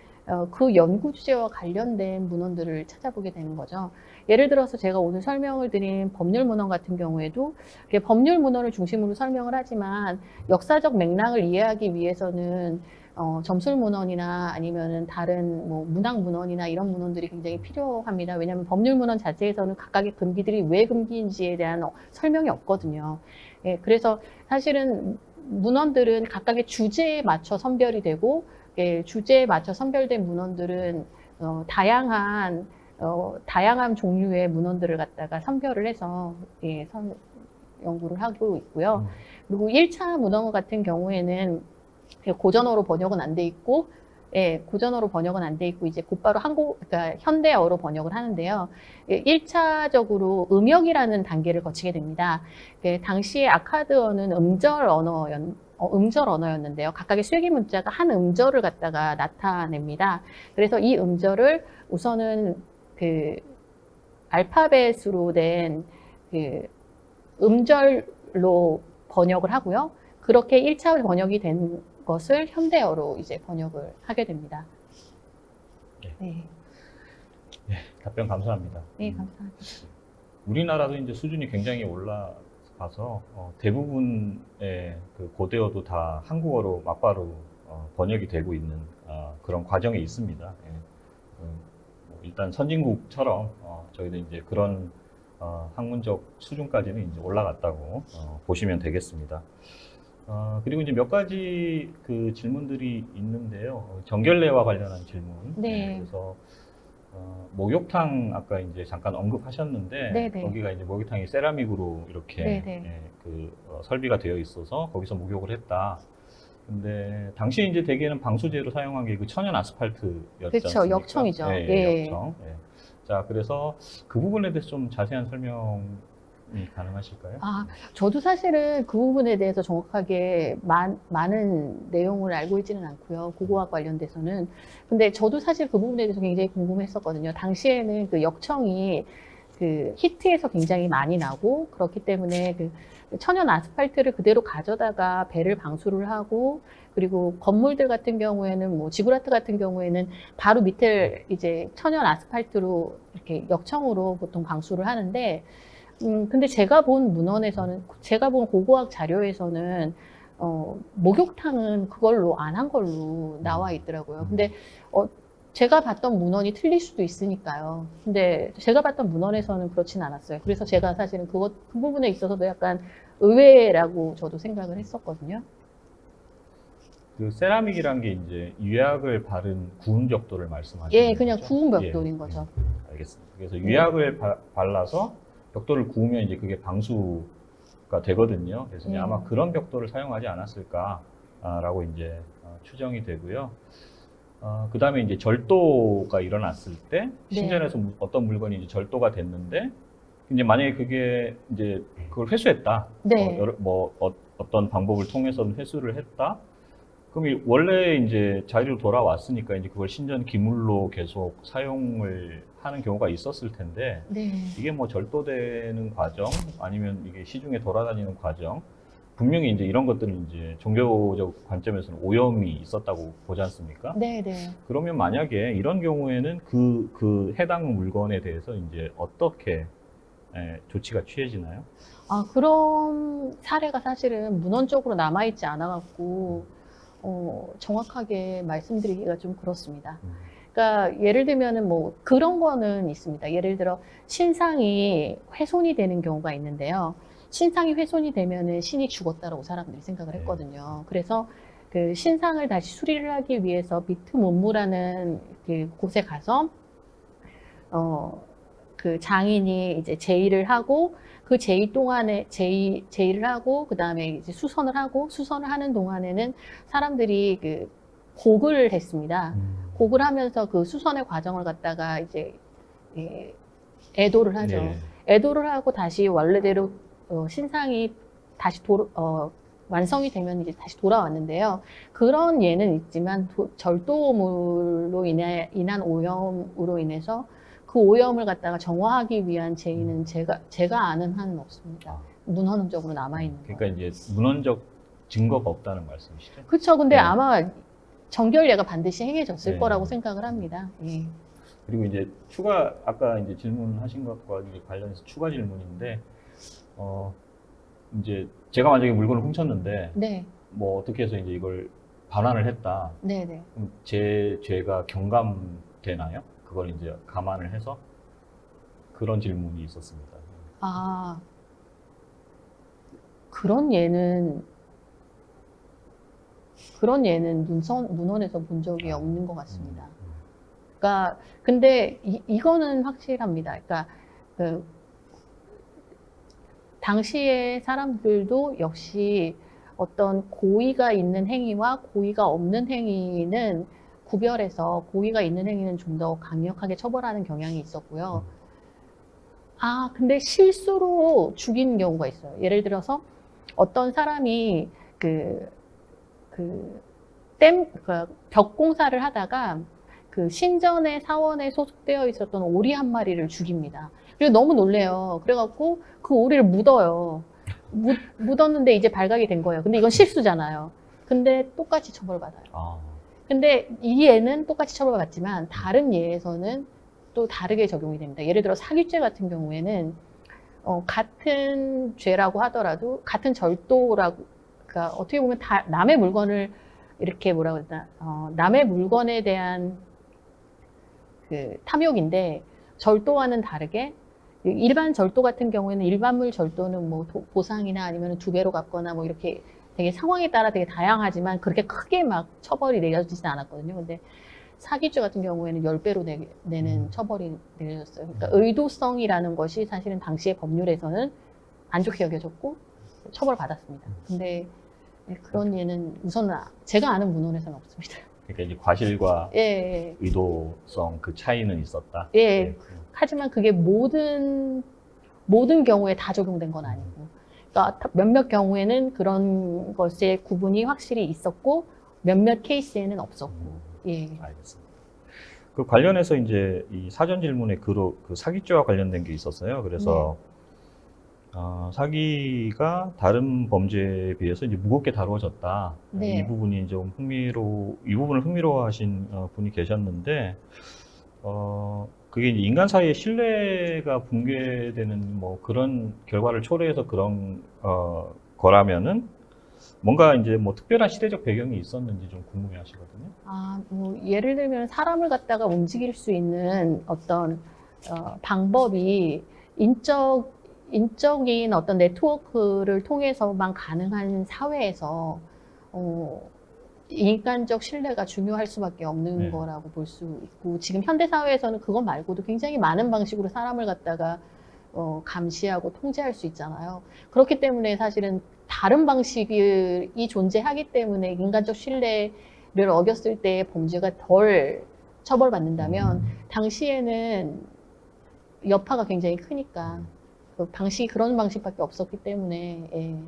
그 연구 주제와 관련된 문헌들을 찾아보게 되는 거죠. 예를 들어서 제가 오늘 설명을 드린 법률 문헌 같은 경우에도 법률 문헌을 중심으로 설명을 하지만 역사적 맥락을 이해하기 위해서는 점술 문헌이나 아니면은 다른 뭐 문학 문헌이나 이런 문헌들이 굉장히 필요합니다. 왜냐하면 법률 문헌 자체에서는 각각의 금기들이 왜 금기인지에 대한 설명이 없거든요. 예, 그래서 사실은 문헌들은 각각의 주제에 맞춰 선별이 되고 주제에 맞춰 선별된 문헌들은 다양한 종류의 문헌들을 갖다가 선별을 해서 연구를 하고 있고요. 그리고 1차 문헌 같은 경우에는 고전어로 번역은 안 돼 있고, 고전어로 번역은 안 돼 있고 이제 곧바로 그러니까 현대어로 번역을 하는데요. 1차적으로 음역이라는 단계를 거치게 됩니다. 당시에 아카드어는 음절 언어였는데요. 각각의 쐐기 문자가 한 음절을 갖다가 나타냅니다. 그래서 이 음절을 우선은 그 알파벳으로 된 그 음절로 번역을 하고요. 그렇게 1차 번역이 된 것을 현대어로 이제 번역을 하게 됩니다. 네. 답변 감사합니다. 네, 감사합니다. 우리나라도 이제 수준이 굉장히 올라가서 대부분의 그 고대어도 다 한국어로 맞바로 번역이 되고 있는 그런 과정에 있습니다. 일단 선진국처럼 저희도 이제 그런 학문적 수준까지는 이제 올라갔다고 보시면 되겠습니다. 그리고 이제 몇 가지 그 질문들이 있는데요. 정결례와 관련한 질문. 네. 그래서 목욕탕 아까 이제 잠깐 언급하셨는데 네네. 거기가 이제 목욕탕이 세라믹으로 이렇게 네네. 설비가 되어 있어서 거기서 목욕을 했다. 근데 당시 이제 대개는 방수제로 사용한 게 그 천연 아스팔트였지 그렇죠. 않습니까? 역청이죠. 네, 예. 역청. 예. 자, 그래서 그 부분에 대해서 좀 자세한 설명이 가능하실까요? 저도 사실은 그 부분에 대해서 정확하게 많은 내용을 알고 있지는 않고요. 고고학 관련돼서는. 근데 저도 사실 그 부분에 대해서 굉장히 궁금했었거든요. 당시에는 그 역청이 그 히트에서 굉장히 많이 나고 그렇기 때문에 그 천연 아스팔트를 그대로 가져다가 배를 방수를 하고 그리고 건물들 같은 경우에는 뭐 지구라트 같은 경우에는 바로 밑에 이제 천연 아스팔트로 이렇게 역청으로 보통 방수를 하는데 근데 제가 본 문헌에서는, 제가 본 고고학 자료에서는, 목욕탕은 그걸로 안 한 걸로 나와 있더라고요. 근데, 제가 봤던 문헌이 틀릴 수도 있으니까요. 근데 제가 봤던 문헌에서는 그렇진 않았어요. 그래서 제가 사실은 그 부분에 있어서도 약간 의외라고 저도 생각을 했었거든요. 그 세라믹이란 게 이제 유약을 바른 구운 벽돌을 말씀하시는 예, 그냥 거죠? 구운 벽돌인 거죠. 알겠습니다. 그래서 유약을 발라서 벽돌을 구우면 이제 그게 방수가 되거든요. 그래서 이제 아마 그런 벽돌을 사용하지 않았을까라고 이제 추정이 되고요. 그 다음에 이제 절도가 일어났을 때 신전에서 어떤 물건이 이제 절도가 됐는데 이제 만약에 그게 이제 그걸 회수했다. 네. 어떤 방법을 통해서는 회수를 했다. 그럼 원래 이제 자리로 돌아왔으니까 이제 그걸 신전 기물로 계속 사용을 하는 경우가 있었을 텐데 네. 이게 뭐 절도되는 과정 아니면 이게 시중에 돌아다니는 과정 분명히 이제 이런 것들은 이제 종교적 관점에서는 오염이 있었다고 보지 않습니까? 네, 네. 그러면 만약에 이런 경우에는 그 해당 물건에 대해서 이제 어떻게 조치가 취해지나요? 아, 그런 사례가 사실은 문헌적으로 남아있지 않아갖고, 정확하게 말씀드리기가 좀 그렇습니다. 그러니까 예를 들면은 뭐 그런 거는 있습니다. 예를 들어 신상이 훼손이 되는 경우가 있는데요. 신상이 훼손이 되면은 신이 죽었다라고 사람들이 생각을 했거든요. 그래서 그 신상을 다시 수리를 하기 위해서 비트문무라는 그 곳에 가서 그 장인이 이제 제의를 하고 그 제의 동안에 제의를 하고 그 다음에 이제 수선을 하는 동안에는 사람들이 그 곡을 했습니다. 곡을 하면서 그 수선의 과정을 갖다가 이제 애도를 하죠. 네. 애도를 하고 다시 원래대로 신상이 다시 완성이 되면 이제 다시 돌아왔는데요. 그런 예는 있지만 절도물로 인한 오염으로 인해서 그 오염을 갖다가 정화하기 위한 제의는 제가 아는 한은 없습니다. 문헌적으로 남아있는 거. 그러니까 이제 문헌적 증거가 없다는 말씀이시죠? 그렇죠. 근데 네. 아마 정결례가 반드시 행해졌을 네. 거라고 생각을 합니다. 예. 그리고 이제 아까 이제 질문하신 것과 이제 관련해서 추가 질문인데, 이제 제가 만약에 물건을 훔쳤는데, 네. 뭐 어떻게 해서 이제 이걸 반환을 했다. 네, 네. 그럼 제 죄가 경감되나요? 그걸 이제 감안을 해서 그런 질문이 있었습니다. 아, 그런 예는 문헌에서 본 적이 없는 것 같습니다. 그러니까 근데 이거는 확실합니다. 그러니까 그 당시의 사람들도 역시 어떤 고의가 있는 행위와 고의가 없는 행위는 구별해서 고의가 있는 행위는 좀 더 강력하게 처벌하는 경향이 있었고요. 아, 근데 실수로 죽인 경우가 있어요. 예를 들어서 어떤 사람이 벽 공사를 하다가 그 신전의 사원에 소속되어 있었던 오리 한 마리를 죽입니다. 그리고 너무 놀래요. 그래갖고 그 오리를 묻어요. 묻었는데 이제 발각이 된 거예요. 근데 이건 실수잖아요. 근데 똑같이 처벌받아요. 근데 이 예는 똑같이 처벌받지만 다른 예에서는 또 다르게 적용이 됩니다. 예를 들어 사기죄 같은 경우에는 같은 죄라고 하더라도 같은 절도라고, 그러니까 어떻게 보면 다 남의 물건을 이렇게 뭐라고 했나, 남의 물건에 대한 그 탐욕인데 절도와는 다르게 일반 절도 같은 경우에는 일반물 절도는 뭐 보상이나 아니면 2배로 갚거나 뭐 이렇게 되게 상황에 따라 되게 다양하지만 그렇게 크게 막 처벌이 내려지진 않았거든요. 근데 사기죄 같은 경우에는 10배로 내는 처벌이 내려졌어요. 그러니까 의도성이라는 것이 사실은 당시의 법률에서는 안 좋게 여겨졌고 처벌받았습니다. 근데 그런 예는 우선 제가 아는 문헌에서는 없습니다. 그러니까 이제 과실과 예. 의도성 그 차이는 있었다. 예. 하지만 그게 모든 경우에 다 적용된 건 아니고, 그러니까 몇몇 경우에는 그런 것의 구분이 확실히 있었고 몇몇 케이스에는 없었고. 예. 알겠습니다. 그 관련해서 이제 이 사전 질문에 그 사기죄와 관련된 게 있었어요. 그래서 사기가 다른 범죄에 비해서 이제 무겁게 다루어졌다. 네. 이 부분이 좀 이 부분을 흥미로워하신 분이 계셨는데, 그게 이제 인간 사이의 신뢰가 붕괴되는 뭐 그런 결과를 초래해서 그런 거라면은 뭔가 이제 뭐 특별한 시대적 배경이 있었는지 좀 궁금해 하시거든요. 아, 뭐 예를 들면 사람을 갖다가 움직일 수 있는 어떤 방법이 인적인 어떤 네트워크를 통해서만 가능한 사회에서 인간적 신뢰가 중요할 수밖에 없는 거라고 볼 수 있고, 지금 현대 사회에서는 그거 말고도 굉장히 많은 방식으로 사람을 갖다가 감시하고 통제할 수 있잖아요. 그렇기 때문에 사실은 다른 방식이 존재하기 때문에 인간적 신뢰를 어겼을 때 범죄가 덜 처벌받는다면 당시에는 여파가 굉장히 크니까 그런 방식밖에 없었기 때문에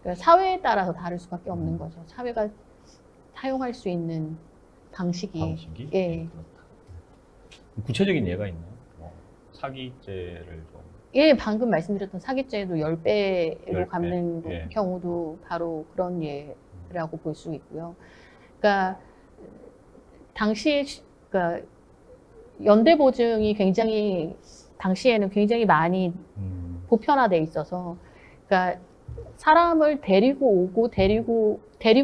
그러니까 사회에 따라서 다를 수밖에 없는 거죠. 사회가 사용할 수 있는 방식이 방식이 예. 그렇다. 구체적인 예가 있나요? 사기죄를 좀 예, 방금 말씀드렸던 사기죄도 10배로 10배, 갚는 예. 경우도 바로 그런 예라고 볼 수 있고요. 그러니까 당시에 그러니까 연대보증이 굉장히 당시에는 굉장히 많이 보편화돼 있어서 그러니까 사람을 데리고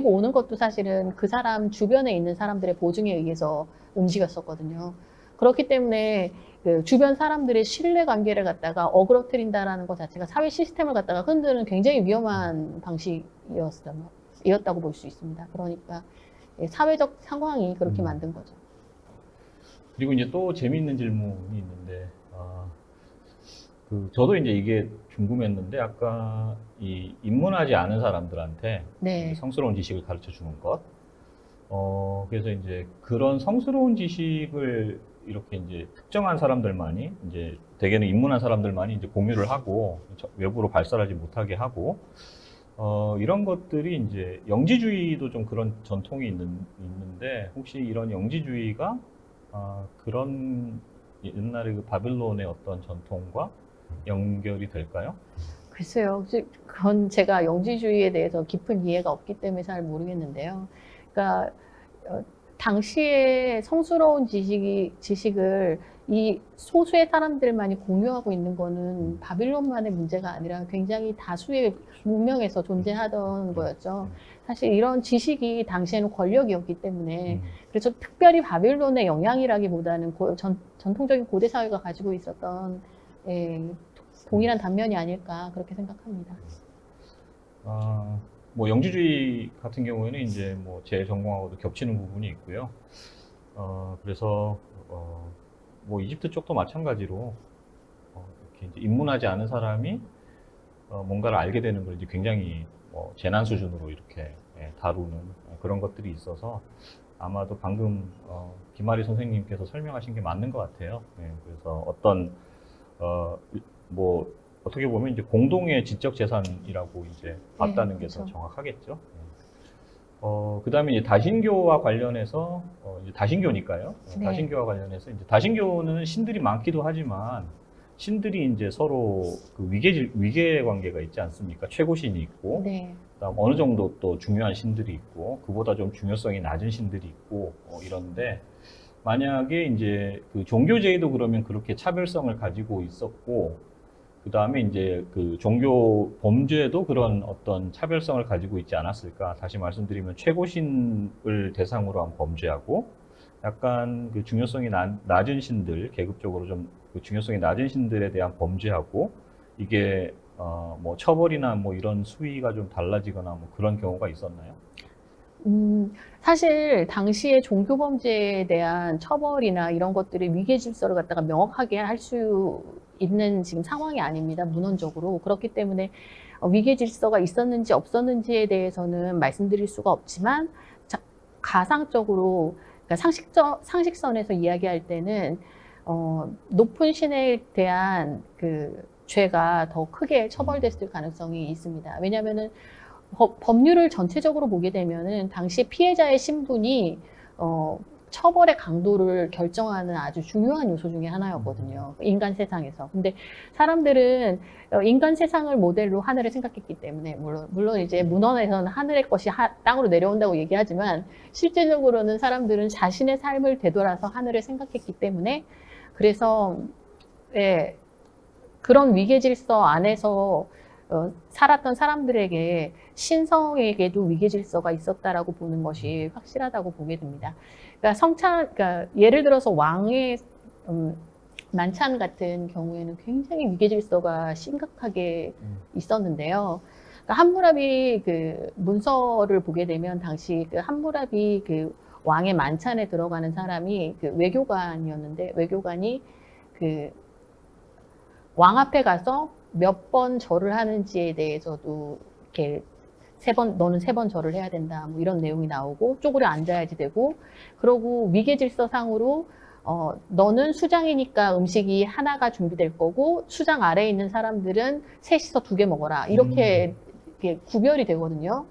오는 것도 사실은 그 사람 주변에 있는 사람들의 보증에 의해서 움직였었거든요. 그렇기 때문에 그 주변 사람들의 신뢰관계를 갖다가 어그러뜨린다라는 것 자체가 사회 시스템을 갖다가 흔드는 굉장히 위험한 방식이었다고 볼 수 있습니다. 그러니까 사회적 상황이 그렇게 만든 거죠. 그리고 이제 또 재미있는 질문이 있는데, 저도 이제 이게 궁금했는데, 아까 이 입문하지 않은 사람들한테 네. 이제 성스러운 지식을 가르쳐 주는 것. 그래서 이제 그런 성스러운 지식을 이렇게 이제 특정한 사람들만이 이제 대개는 입문한 사람들만이 이제 공유를 하고 외부로 발설하지 못하게 하고, 이런 것들이 이제 영지주의도 좀 그런 전통이 있는데, 혹시 이런 영지주의가 그런 옛날에 그 바빌론의 어떤 전통과 연결이 될까요? 글쎄요. 그건 제가 영지주의에 대해서 깊은 이해가 없기 때문에 잘 모르겠는데요. 그러니까 당시에 성스러운 지식을 이 소수의 사람들만이 공유하고 있는 거는 바빌론만의 문제가 아니라 굉장히 다수의 문명에서 존재하던 거였죠. 사실 이런 지식이 당시에는 권력이었기 때문에 그래서 특별히 바빌론의 영향이라기보다는 전통적인 고대 사회가 가지고 있었던 동일한 단면이 아닐까 그렇게 생각합니다. 뭐 영지주의 같은 경우에는 이제 뭐 제 전공하고도 겹치는 부분이 있고요. 그래서 뭐 이집트 쪽도 마찬가지로 이렇게 이제 입문하지 않은 사람이 뭔가를 알게 되는 걸 이제 굉장히 재난 수준으로 이렇게 다루는 그런 것들이 있어서 아마도 방금 김아리 선생님께서 설명하신 게 맞는 것 같아요. 그래서 어떤 뭐 어떻게 보면 이제 공동의 지적 재산이라고 이제 봤다는 게 더 그렇죠. 정확하겠죠. 그 다음에 이제 다신교와 관련해서, 이제 다신교니까요. 네. 다신교와 관련해서 이제 다신교는 신들이 많기도 하지만 신들이 이제 서로 그 위계 관계가 있지 않습니까? 최고신이 있고, 네. 그다음 어느 정도 또 중요한 신들이 있고, 그보다 좀 중요성이 낮은 신들이 있고, 이런데 만약에 이제 그 종교제의도 그러면 그렇게 차별성을 가지고 있었고, 그 다음에 이제 그 종교 범죄도 그런 어떤 차별성을 가지고 있지 않았을까. 다시 말씀드리면 최고신을 대상으로 한 범죄하고 약간 그 중요성이 낮은 신들, 계급적으로 좀 그 중요성이 낮은 신들에 대한 범죄하고 이게 뭐 처벌이나 뭐 이런 수위가 좀 달라지거나 뭐 그런 경우가 있었나요? 사실 당시에 종교 범죄에 대한 처벌이나 이런 것들이 위계 질서를 갖다가 명확하게 할 수 있는 지금 상황이 아닙니다. 문헌적으로. 그렇기 때문에 위계 질서가 있었는지 없었는지에 대해서는 말씀드릴 수가 없지만 가상적으로 그러니까 상식선에서 이야기할 때는 높은 신에 대한 그 죄가 더 크게 처벌됐을 가능성이 있습니다. 왜냐하면은 법률을 전체적으로 보게 되면은 당시 피해자의 신분이 처벌의 강도를 결정하는 아주 중요한 요소 중에 하나였거든요. 인간 세상에서. 근데 사람들은 인간 세상을 모델로 하늘을 생각했기 때문에 물론 이제 문헌에서는 하늘의 것이 땅으로 내려온다고 얘기하지만 실제적으로는 사람들은 자신의 삶을 되돌아서 하늘을 생각했기 때문에 그래서 그런 위계 질서 안에서 살았던 사람들에게 신성에게도 위계 질서가 있었다라고 보는 것이 확실하다고 보게 됩니다. 그러니까 예를 들어서 왕의 만찬 같은 경우에는 굉장히 위계 질서가 심각하게 있었는데요. 그러니까 함무라비 그 문서를 보게 되면 당시 그 함무라비 그 왕의 만찬에 들어가는 사람이 그 외교관이었는데 외교관이 그 왕 앞에 가서 몇 번 절을 하는지에 대해서도 이렇게 너는 3번 절을 해야 된다. 뭐 이런 내용이 나오고 쪼그려 앉아야지 되고 그러고 위계 질서상으로 너는 수장이니까 음식이 하나가 준비될 거고 수장 아래에 있는 사람들은 셋이서 2개 먹어라. 이렇게 구별이 되거든요.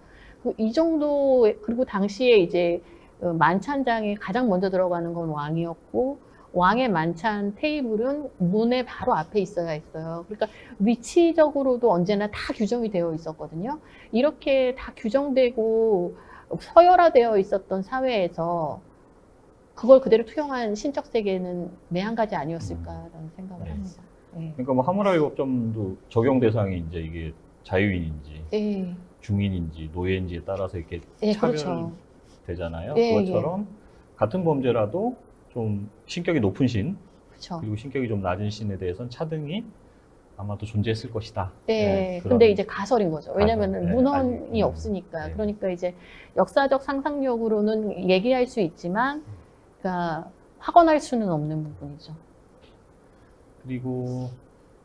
이 정도, 그리고 당시에 이제 만찬장에 가장 먼저 들어가는 건 왕이었고, 왕의 만찬 테이블은 문의 바로 앞에 있어야 했어요. 그러니까 위치적으로도 언제나 다 규정이 되어 있었거든요. 이렇게 다 규정되고 서열화되어 있었던 사회에서 그걸 그대로 투영한 신적 세계는 매한가지 아니었을까라는 생각을 네. 합니다. 예. 그러니까 뭐 하무라비 법정도 적용 대상이 이제 이게 자유인인지 예. 중인인지 노예인지에 따라서 이렇게 예, 그렇죠. 차별되잖아요. 예, 그것처럼 같은 범죄라도 좀 신격이 높은 신 그렇죠. 그리고 신격이 좀 낮은 신에 대해서는 차등이 아마도 존재했을 것이다. 네, 그런 근데 이제 가설인 거죠. 왜냐하면 가설, 네, 문헌이 아직, 없으니까. 네. 그러니까 이제 역사적 상상력으로는 얘기할 수 있지만, 그러니까 확언할 수는 없는 부분이죠. 그리고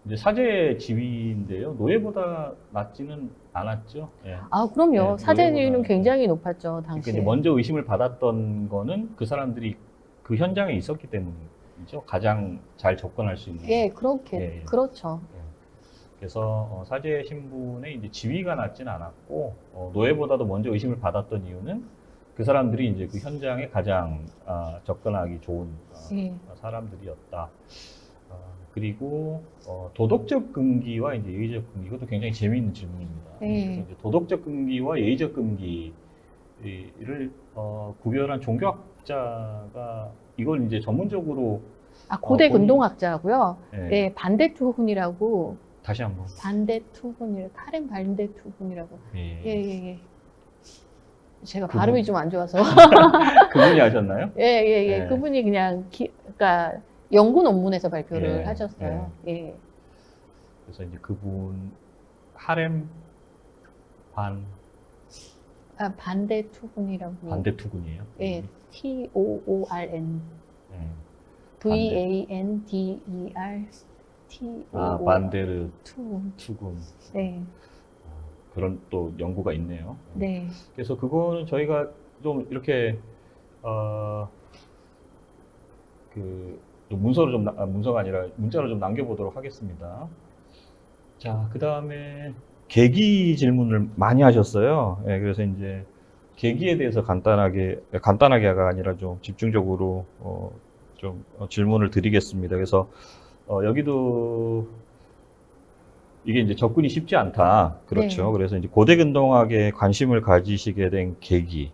이제 사제 지위인데요. 노예보다 낮지는 않았죠. 예. 아, 그럼요. 네, 사제지위는 노예보다는, 굉장히 높았죠, 그러니까 당시에. 이제 먼저 의심을 받았던 거는 그 사람들이 그 현장에 있었기 때문이죠. 가장 잘 접근할 수 있는. 예, 그렇게, 예, 예. 그렇죠. 그래서 사제 신분의 이제 지위가 낮지는 않았고 노예보다도 먼저 의심을 받았던 이유는 그 사람들이 이제 그 현장에 가장 접근하기 좋은 예. 사람들이었다. 그리고 도덕적 금기와 이제 예의적 금기, 이것도 굉장히 재미있는 질문입니다. 예. 그래서 이제 도덕적 금기와 예의적 금기를 구별한 종교학자가 이걸 이제 전문적으로 고대 본인- 근동학자고요. 예, 예, 반대투훈이라고, 다시 한번 카렌 반대투훈이라고. 예. 예, 예, 예. 제가 그분- 발음이 좀 안 좋아서. 그분이 하셨나요? 예, 예, 예. 네. 그분이 그냥, 그러니까 연구 논문에서 발표를 예, 하셨어요. 예. 그래서 이제 그분 하렘 반대투훈이라고. 반대투군이에요. 예, TOORN. 예. VANDER. TOOR. 반데르 투훈. 투군. 네, 그런 또 연구가 있네요. 네. 그래서 그거는 저희가 좀 이렇게 좀 문서가 아니라 문자로 좀 남겨보도록 하겠습니다. 자, 그 다음에 계기 질문을 많이 하셨어요. 예, 그래서 이제 계기에 대해서 간단하게가 아니라 좀 집중적으로 좀 질문을 드리겠습니다. 그래서 여기도 이게 이제 접근이 쉽지 않다. 그렇죠. 네. 그래서 이제 고대 근동학에 관심을 가지시게 된 계기,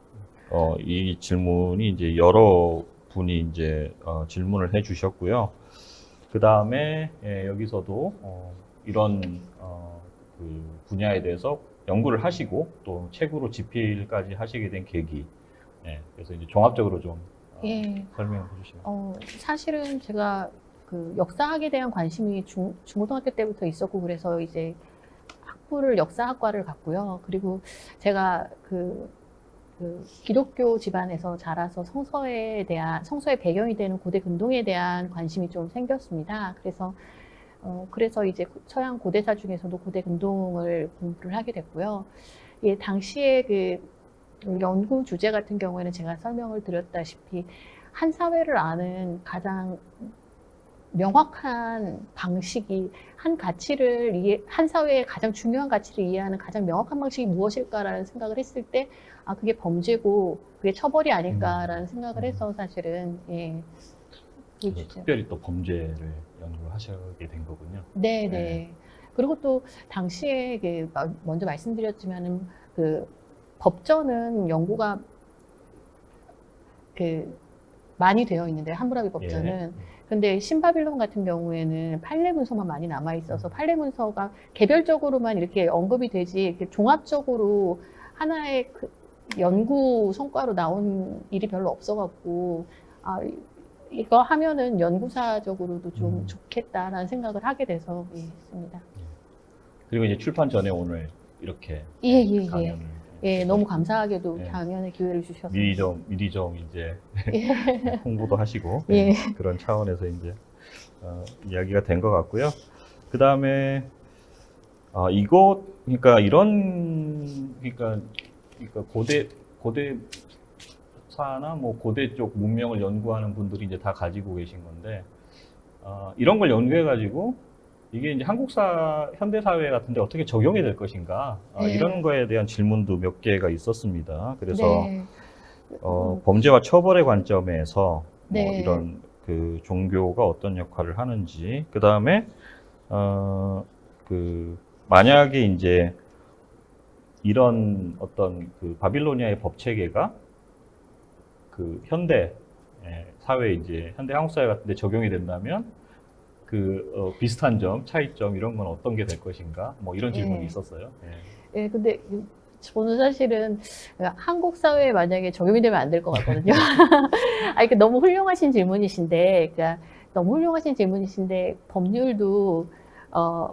이 질문이 이제 여러 분이 이제 질문을 해주셨고요. 그 다음에 여기서도 이런 그 분야에 대해서 연구를 하시고 또 책으로 집필까지 하시게 된 계기. 그래서 이제 종합적으로 좀 예. 설명해 주시면. 사실은 제가 그 역사학에 대한 관심이 중고등학교 때부터 있었고, 그래서 이제 학부를 역사학과를 갔고요. 그리고 제가 그 기독교 집안에서 자라서 성서의 배경이 되는 고대 근동에 대한 관심이 좀 생겼습니다. 그래서 이제 서양 고대사 중에서도 고대 근동을 공부를 하게 됐고요. 예, 당시에 그 연구 주제 같은 경우에는 제가 설명을 드렸다시피 한 사회를 아는 가장 명확한 방식이 한 사회의 가장 중요한 가치를 이해하는 가장 명확한 방식이 무엇일까라는 생각을 했을 때, 그게 범죄고 그게 처벌이 아닐까라는 생각을 해서 사실은, 예. 그래서 특별히 또 범죄를 연구하시게 된 거군요. 네, 네. 네. 그리고 또 당시에 먼저 말씀드렸지만은 법전은 연구가 많이 되어 있는데, 함무라비 법전은. 근데 신바빌론 같은 경우에는 판례 문서만 많이 남아 있어서 판례 문서가 개별적으로만 이렇게 언급이 되지 이렇게 종합적으로 하나의 연구 성과로 나온 일이 별로 없어갖고 이거 하면은 연구사적으로도 좀 좋겠다라는 생각을 하게 돼서 했습니다. 그리고 이제 출판 전에 오늘 이렇게 예. 강연을 예, 너무 감사하게도 네. 강연의 기회를 주셔서 미리 좀 이제 홍보도 하시고 예. 그런 차원에서 이제 이야기가 된 것 같고요. 그 다음에 그러니까 고대사나 뭐 고대 쪽 문명을 연구하는 분들이 이제 다 가지고 계신 건데 이런 걸 연구해 가지고 이게 이제 한국사 현대 사회 같은데 어떻게 적용이 될 것인가 네. 이런 거에 대한 질문도 몇 개가 있었습니다. 그래서 네. 범죄와 처벌의 관점에서 뭐 네. 이런 그 종교가 어떤 역할을 하는지, 그 다음에 그 만약에 이제 이런 어떤 그 바빌로니아의 법 체계가 그 현대 사회, 이제 현대 한국 사회 같은데 적용이 된다면 그 비슷한 점, 차이점 이런 건 어떤 게 될 것인가? 뭐 이런 질문이 예. 있었어요. 예, 근데 저는 사실은 한국 사회에 만약에 적용이 되면 안 될 것 같거든요. 아니, 너무 훌륭하신 질문이신데, 그러니까 너무 훌륭하신 질문이신데, 법률도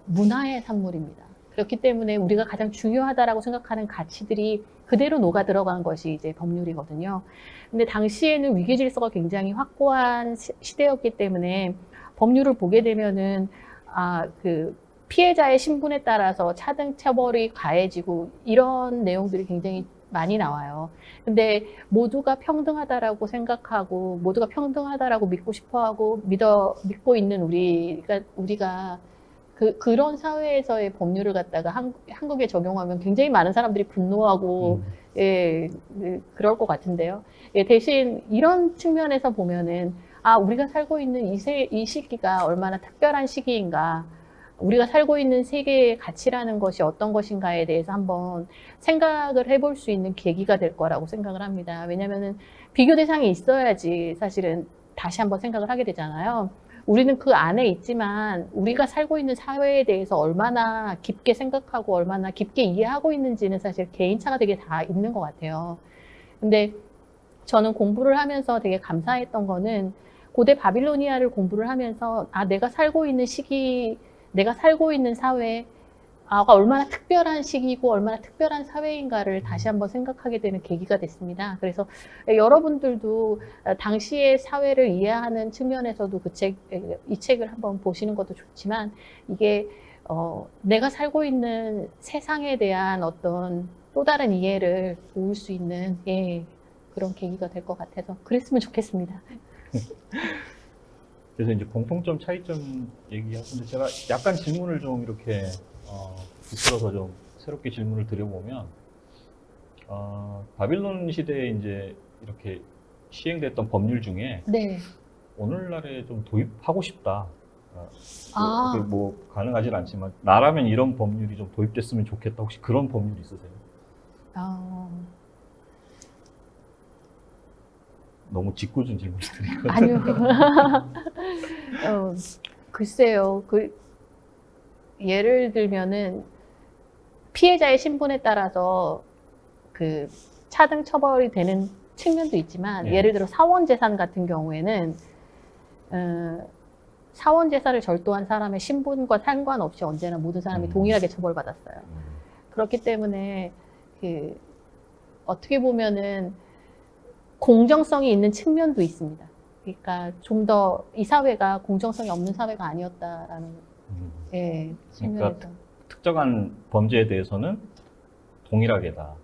문화의 산물입니다. 그렇기 때문에 우리가 가장 중요하다라고 생각하는 가치들이 그대로 녹아 들어간 것이 이제 법률이거든요. 근데 당시에는 위계 질서가 굉장히 확고한 시대였기 때문에 법률을 보게 되면은 그 피해자의 신분에 따라서 차등 처벌이 가해지고 이런 내용들이 굉장히 많이 나와요. 근데 모두가 평등하다라고 생각하고 모두가 평등하다라고 믿고 싶어하고 믿고 있는 우리가 그런 사회에서의 법률을 갖다가 한국에 적용하면 굉장히 많은 사람들이 분노하고 예, 그럴 것 같은데요. 예, 대신 이런 측면에서 보면은 우리가 살고 있는 이 시기가 얼마나 특별한 시기인가, 우리가 살고 있는 세계의 가치라는 것이 어떤 것인가에 대해서 한번 생각을 해볼 수 있는 계기가 될 거라고 생각을 합니다. 왜냐면은 비교 대상이 있어야지 사실은 다시 한번 생각을 하게 되잖아요. 우리는 그 안에 있지만 우리가 살고 있는 사회에 대해서 얼마나 깊게 생각하고 얼마나 깊게 이해하고 있는지는 사실 개인차가 되게 다 있는 것 같아요. 근데 저는 공부를 하면서 되게 감사했던 거는 고대 바빌로니아를 공부를 하면서 내가 살고 있는 시기, 내가 살고 있는 사회가 얼마나 특별한 시기고 얼마나 특별한 사회인가를 다시 한번 생각하게 되는 계기가 됐습니다. 그래서 여러분들도 당시의 사회를 이해하는 측면에서도 이 책을 한번 보시는 것도 좋지만, 이게 내가 살고 있는 세상에 대한 어떤 또 다른 이해를 모을 수 있는 그런 계기가 될 것 같아서 그랬으면 좋겠습니다. 그래서 이제 공통점, 차이점 얘기하는데 제가 약간 질문을 좀 이렇게 비틀어서 좀 새롭게 질문을 드려보면, 바빌론 시대에 이제 이렇게 시행됐던 법률 중에 네. 오늘날에 좀 도입하고 싶다. 그게 뭐 가능하진 않지만 나라면 이런 법률이 좀 도입됐으면 좋겠다. 혹시 그런 법률 있으세요? 너무 짓궂은 질문을 드린 것 같아요. 아니요. 글쎄요. 예를 들면은 피해자의 신분에 따라서 그 차등 처벌이 되는 측면도 있지만, 예를 들어 사원재산 같은 경우에는 사원재산을 절도한 사람의 신분과 상관없이 언제나 모든 사람이 동일하게 처벌받았어요. 그렇기 때문에 어떻게 보면은 공정성이 있는 측면도 있습니다. 그러니까 좀 더 이 사회가 공정성이 없는 사회가 아니었다라는 측면에서. 그러니까 특정한 범죄에 대해서는 동일하게다.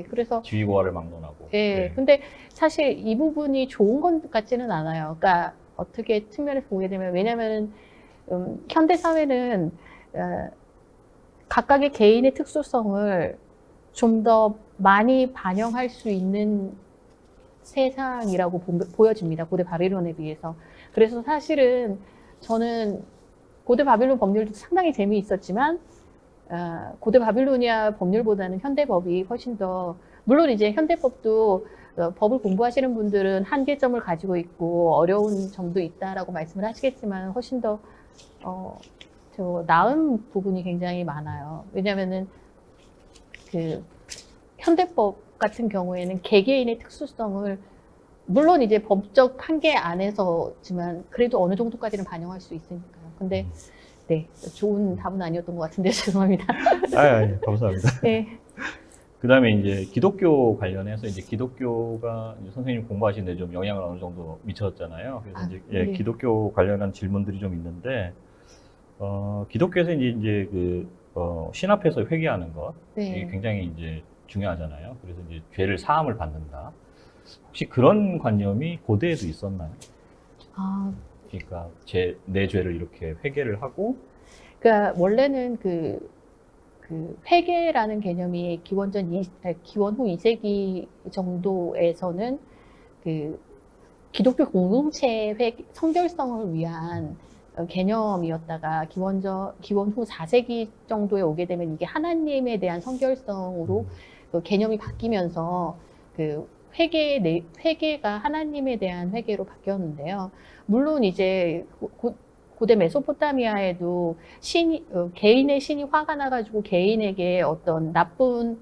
그래서 지위고하를 막론하고. 근데 사실 이 부분이 좋은 것 같지는 않아요. 그러니까 어떻게 측면에서 보게 되면, 왜냐면은 현대 사회는 각각의 개인의 특수성을 좀 더 많이 반영할 수 있는 세상이라고 보여집니다. 고대 바빌론에 비해서. 그래서 사실은 저는 고대 바빌론 법률도 상당히 재미있었지만 고대 바빌로니아 법률보다는 현대법이 훨씬 더, 물론 이제 현대법도 법을 공부하시는 분들은 한계점을 가지고 있고 어려운 점도 있다라고 말씀을 하시겠지만 훨씬 더 나은 부분이 굉장히 많아요. 왜냐하면은 현대법 같은 경우에는 개개인의 특수성을, 물론 이제 법적 한계 안에서지만 그래도 어느 정도까지는 반영할 수 있으니까요. 근데 좋은 답은 아니었던 것 같은데 죄송합니다. 아니, 감사합니다. 네. 그 다음에 이제 기독교 관련해서 이제 기독교가 이제 선생님 공부하시는데 좀 영향을 어느 정도 미쳤잖아요. 그래서 이제 기독교 관련한 질문들이 좀 있는데, 기독교에서 이제 신 앞에서 회개하는 것, 이게 굉장히 이제 중요하잖아요. 그래서 이제 죄를 사함을 받는다. 혹시 그런 관념이 고대에도 있었나요? 그러니까 내 죄를 이렇게 회개를 하고 그러니까 원래는 그 회계라는 개념이 기원 후 2세기 정도에서는 그 기독교 공동체의 성결성을 위한 개념이었다가 기원 후 4세기 정도에 오게 되면 이게 하나님에 대한 성결성으로 그 개념이 바뀌면서 그 회계가 하나님에 대한 회계로 바뀌었는데요. 물론 이제 고대 메소포타미아에도 개인의 신이 화가 나가지고 개인에게 어떤 나쁜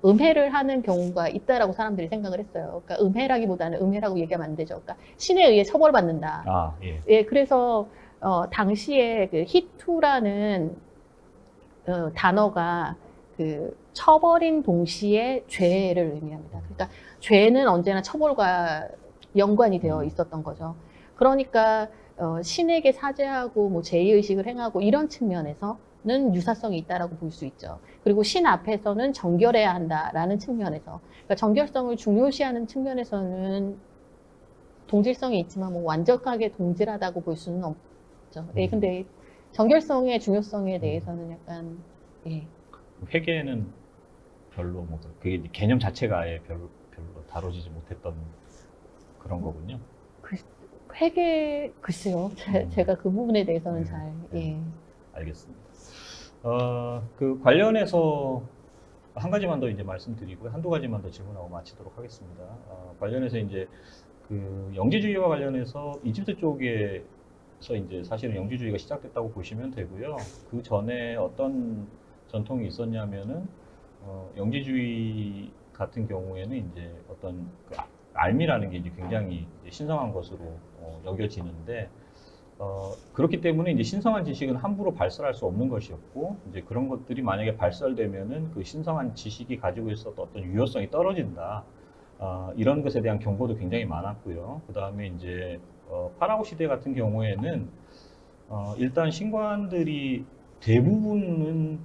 음해를 하는 경우가 있다라고 사람들이 생각을 했어요. 그러니까 음해라기보다는 음해라고 얘기하면 안 되죠. 그러니까 신에 의해 처벌받는다. 아, 예. 예, 그래서 당시에 그 히투라는 단어가 그 처벌인 동시에 죄를 의미합니다. 그러니까 죄는 언제나 처벌과 연관이 되어 있었던 거죠. 그러니까 신에게 사죄하고 뭐 제의의식을 행하고 이런 측면에서는 유사성이 있다라고 볼 수 있죠. 그리고 신 앞에서는 정결해야 한다라는 측면에서, 그러니까 정결성을 중요시하는 측면에서는 동질성이 있지만 뭐 완벽하게 동질하다고 볼 수는 없죠. 예, 근데 정결성의 중요성에 대해서는 약간 예. 회계는 별로 뭐 그게 개념 자체가 아예 별로 다뤄지지 못했던 그런 거군요. 글쎄요. 제가 그 부분에 대해서는 잘, 예. 알겠습니다. 그 관련해서 한 가지만 더 이제 말씀드리고 한두 가지만 더 질문하고 마치도록 하겠습니다. 관련해서 이제 그 영지주의와 관련해서 이집트 쪽에서 이제 사실은 영지주의가 시작됐다고 보시면 되고요. 그 전에 어떤 전통이 있었냐면은 영지주의 같은 경우에는 이제 어떤 그 알미라는 게 이제 굉장히 이제 신성한 것으로 여겨지는데 그렇기 때문에 이제 신성한 지식은 함부로 발설할 수 없는 것이었고 이제 그런 것들이 만약에 발설되면은 그 신성한 지식이 가지고 있었던 어떤 유효성이 떨어진다. 이런 것에 대한 경고도 굉장히 많았고요. 그 다음에 이제 파라오 시대 같은 경우에는 일단 신관들이 대부분은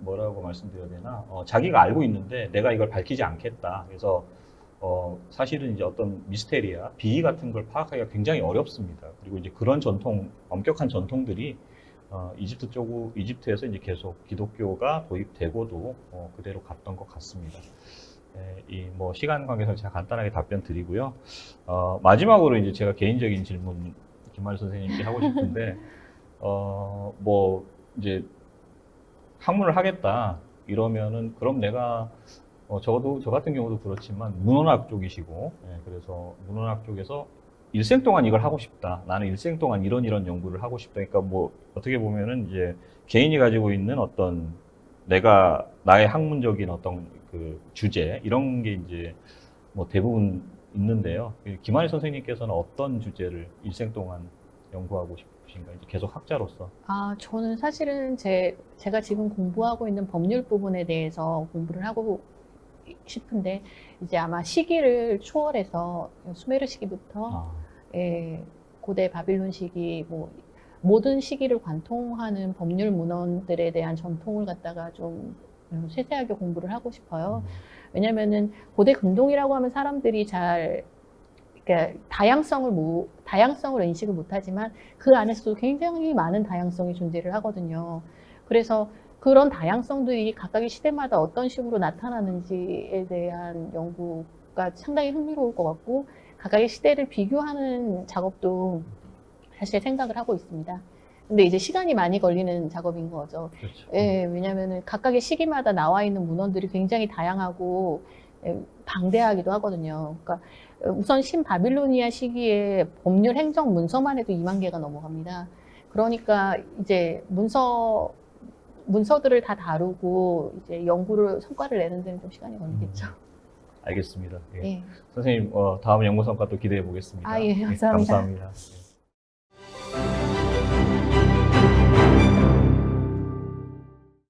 뭐라고 말씀드려야 되나 자기가 알고 있는데 내가 이걸 밝히지 않겠다. 그래서 사실은 이제 어떤 미스테리아, 비위 같은 걸 파악하기가 굉장히 어렵습니다. 그리고 이제 그런 엄격한 전통들이 이집트에서 이제 계속 기독교가 도입되고도 그대로 갔던 것 같습니다. 이 뭐 시간 관계상 제가 간단하게 답변 드리고요. 마지막으로 이제 제가 개인적인 질문 김만일 선생님께 하고 싶은데 뭐 이제 학문을 하겠다 이러면은 그럼 내가 적어도 저 같은 경우도 그렇지만 문헌학 쪽이시고 그래서 문헌학 쪽에서 일생 동안 이걸 하고 싶다. 나는 일생 동안 이런 연구를 하고 싶다. 그러니까 뭐 어떻게 보면은 이제 개인이 가지고 있는 어떤 나의 학문적인 어떤 그 주제 이런 게 이제 뭐 대부분 있는데요. 김한일 선생님께서는 어떤 주제를 일생 동안 연구하고 싶으신가요? 이제 계속 학자로서. 저는 사실은 제가 지금 공부하고 있는 법률 부분에 대해서 공부를 하고 싶은데 이제 아마 시기를 초월해서 수메르 시기부터 고대 바빌론 시기 뭐 모든 시기를 관통하는 법률 문헌들에 대한 전통을 갖다가 좀 세세하게 공부를 하고 싶어요. 왜냐면은 고대 금동이라고 하면 사람들이 그러니까 다양성을 인식을 못하지만 그 안에서도 굉장히 많은 다양성이 존재를 하거든요. 그래서 그런 다양성들이 각각의 시대마다 어떤 식으로 나타나는지에 대한 연구가 상당히 흥미로울 것 같고 각각의 시대를 비교하는 작업도 사실 생각을 하고 있습니다. 근데 이제 시간이 많이 걸리는 작업인 거죠. 그렇죠. 예, 왜냐면은 각각의 시기마다 나와 있는 문헌들이 굉장히 다양하고 방대하기도 하거든요. 그러니까 우선 신바빌로니아 시기에 법률 행정 문서만 해도 2만 개가 넘어갑니다. 그러니까 이제 문서들을 다 다루고 이제 성과를 내는 데는 좀 시간이 걸리겠죠. 알겠습니다. 예. 예. 선생님 다음 연구 성과 또 기대해 보겠습니다. 예, 감사합니다. 감사합니다.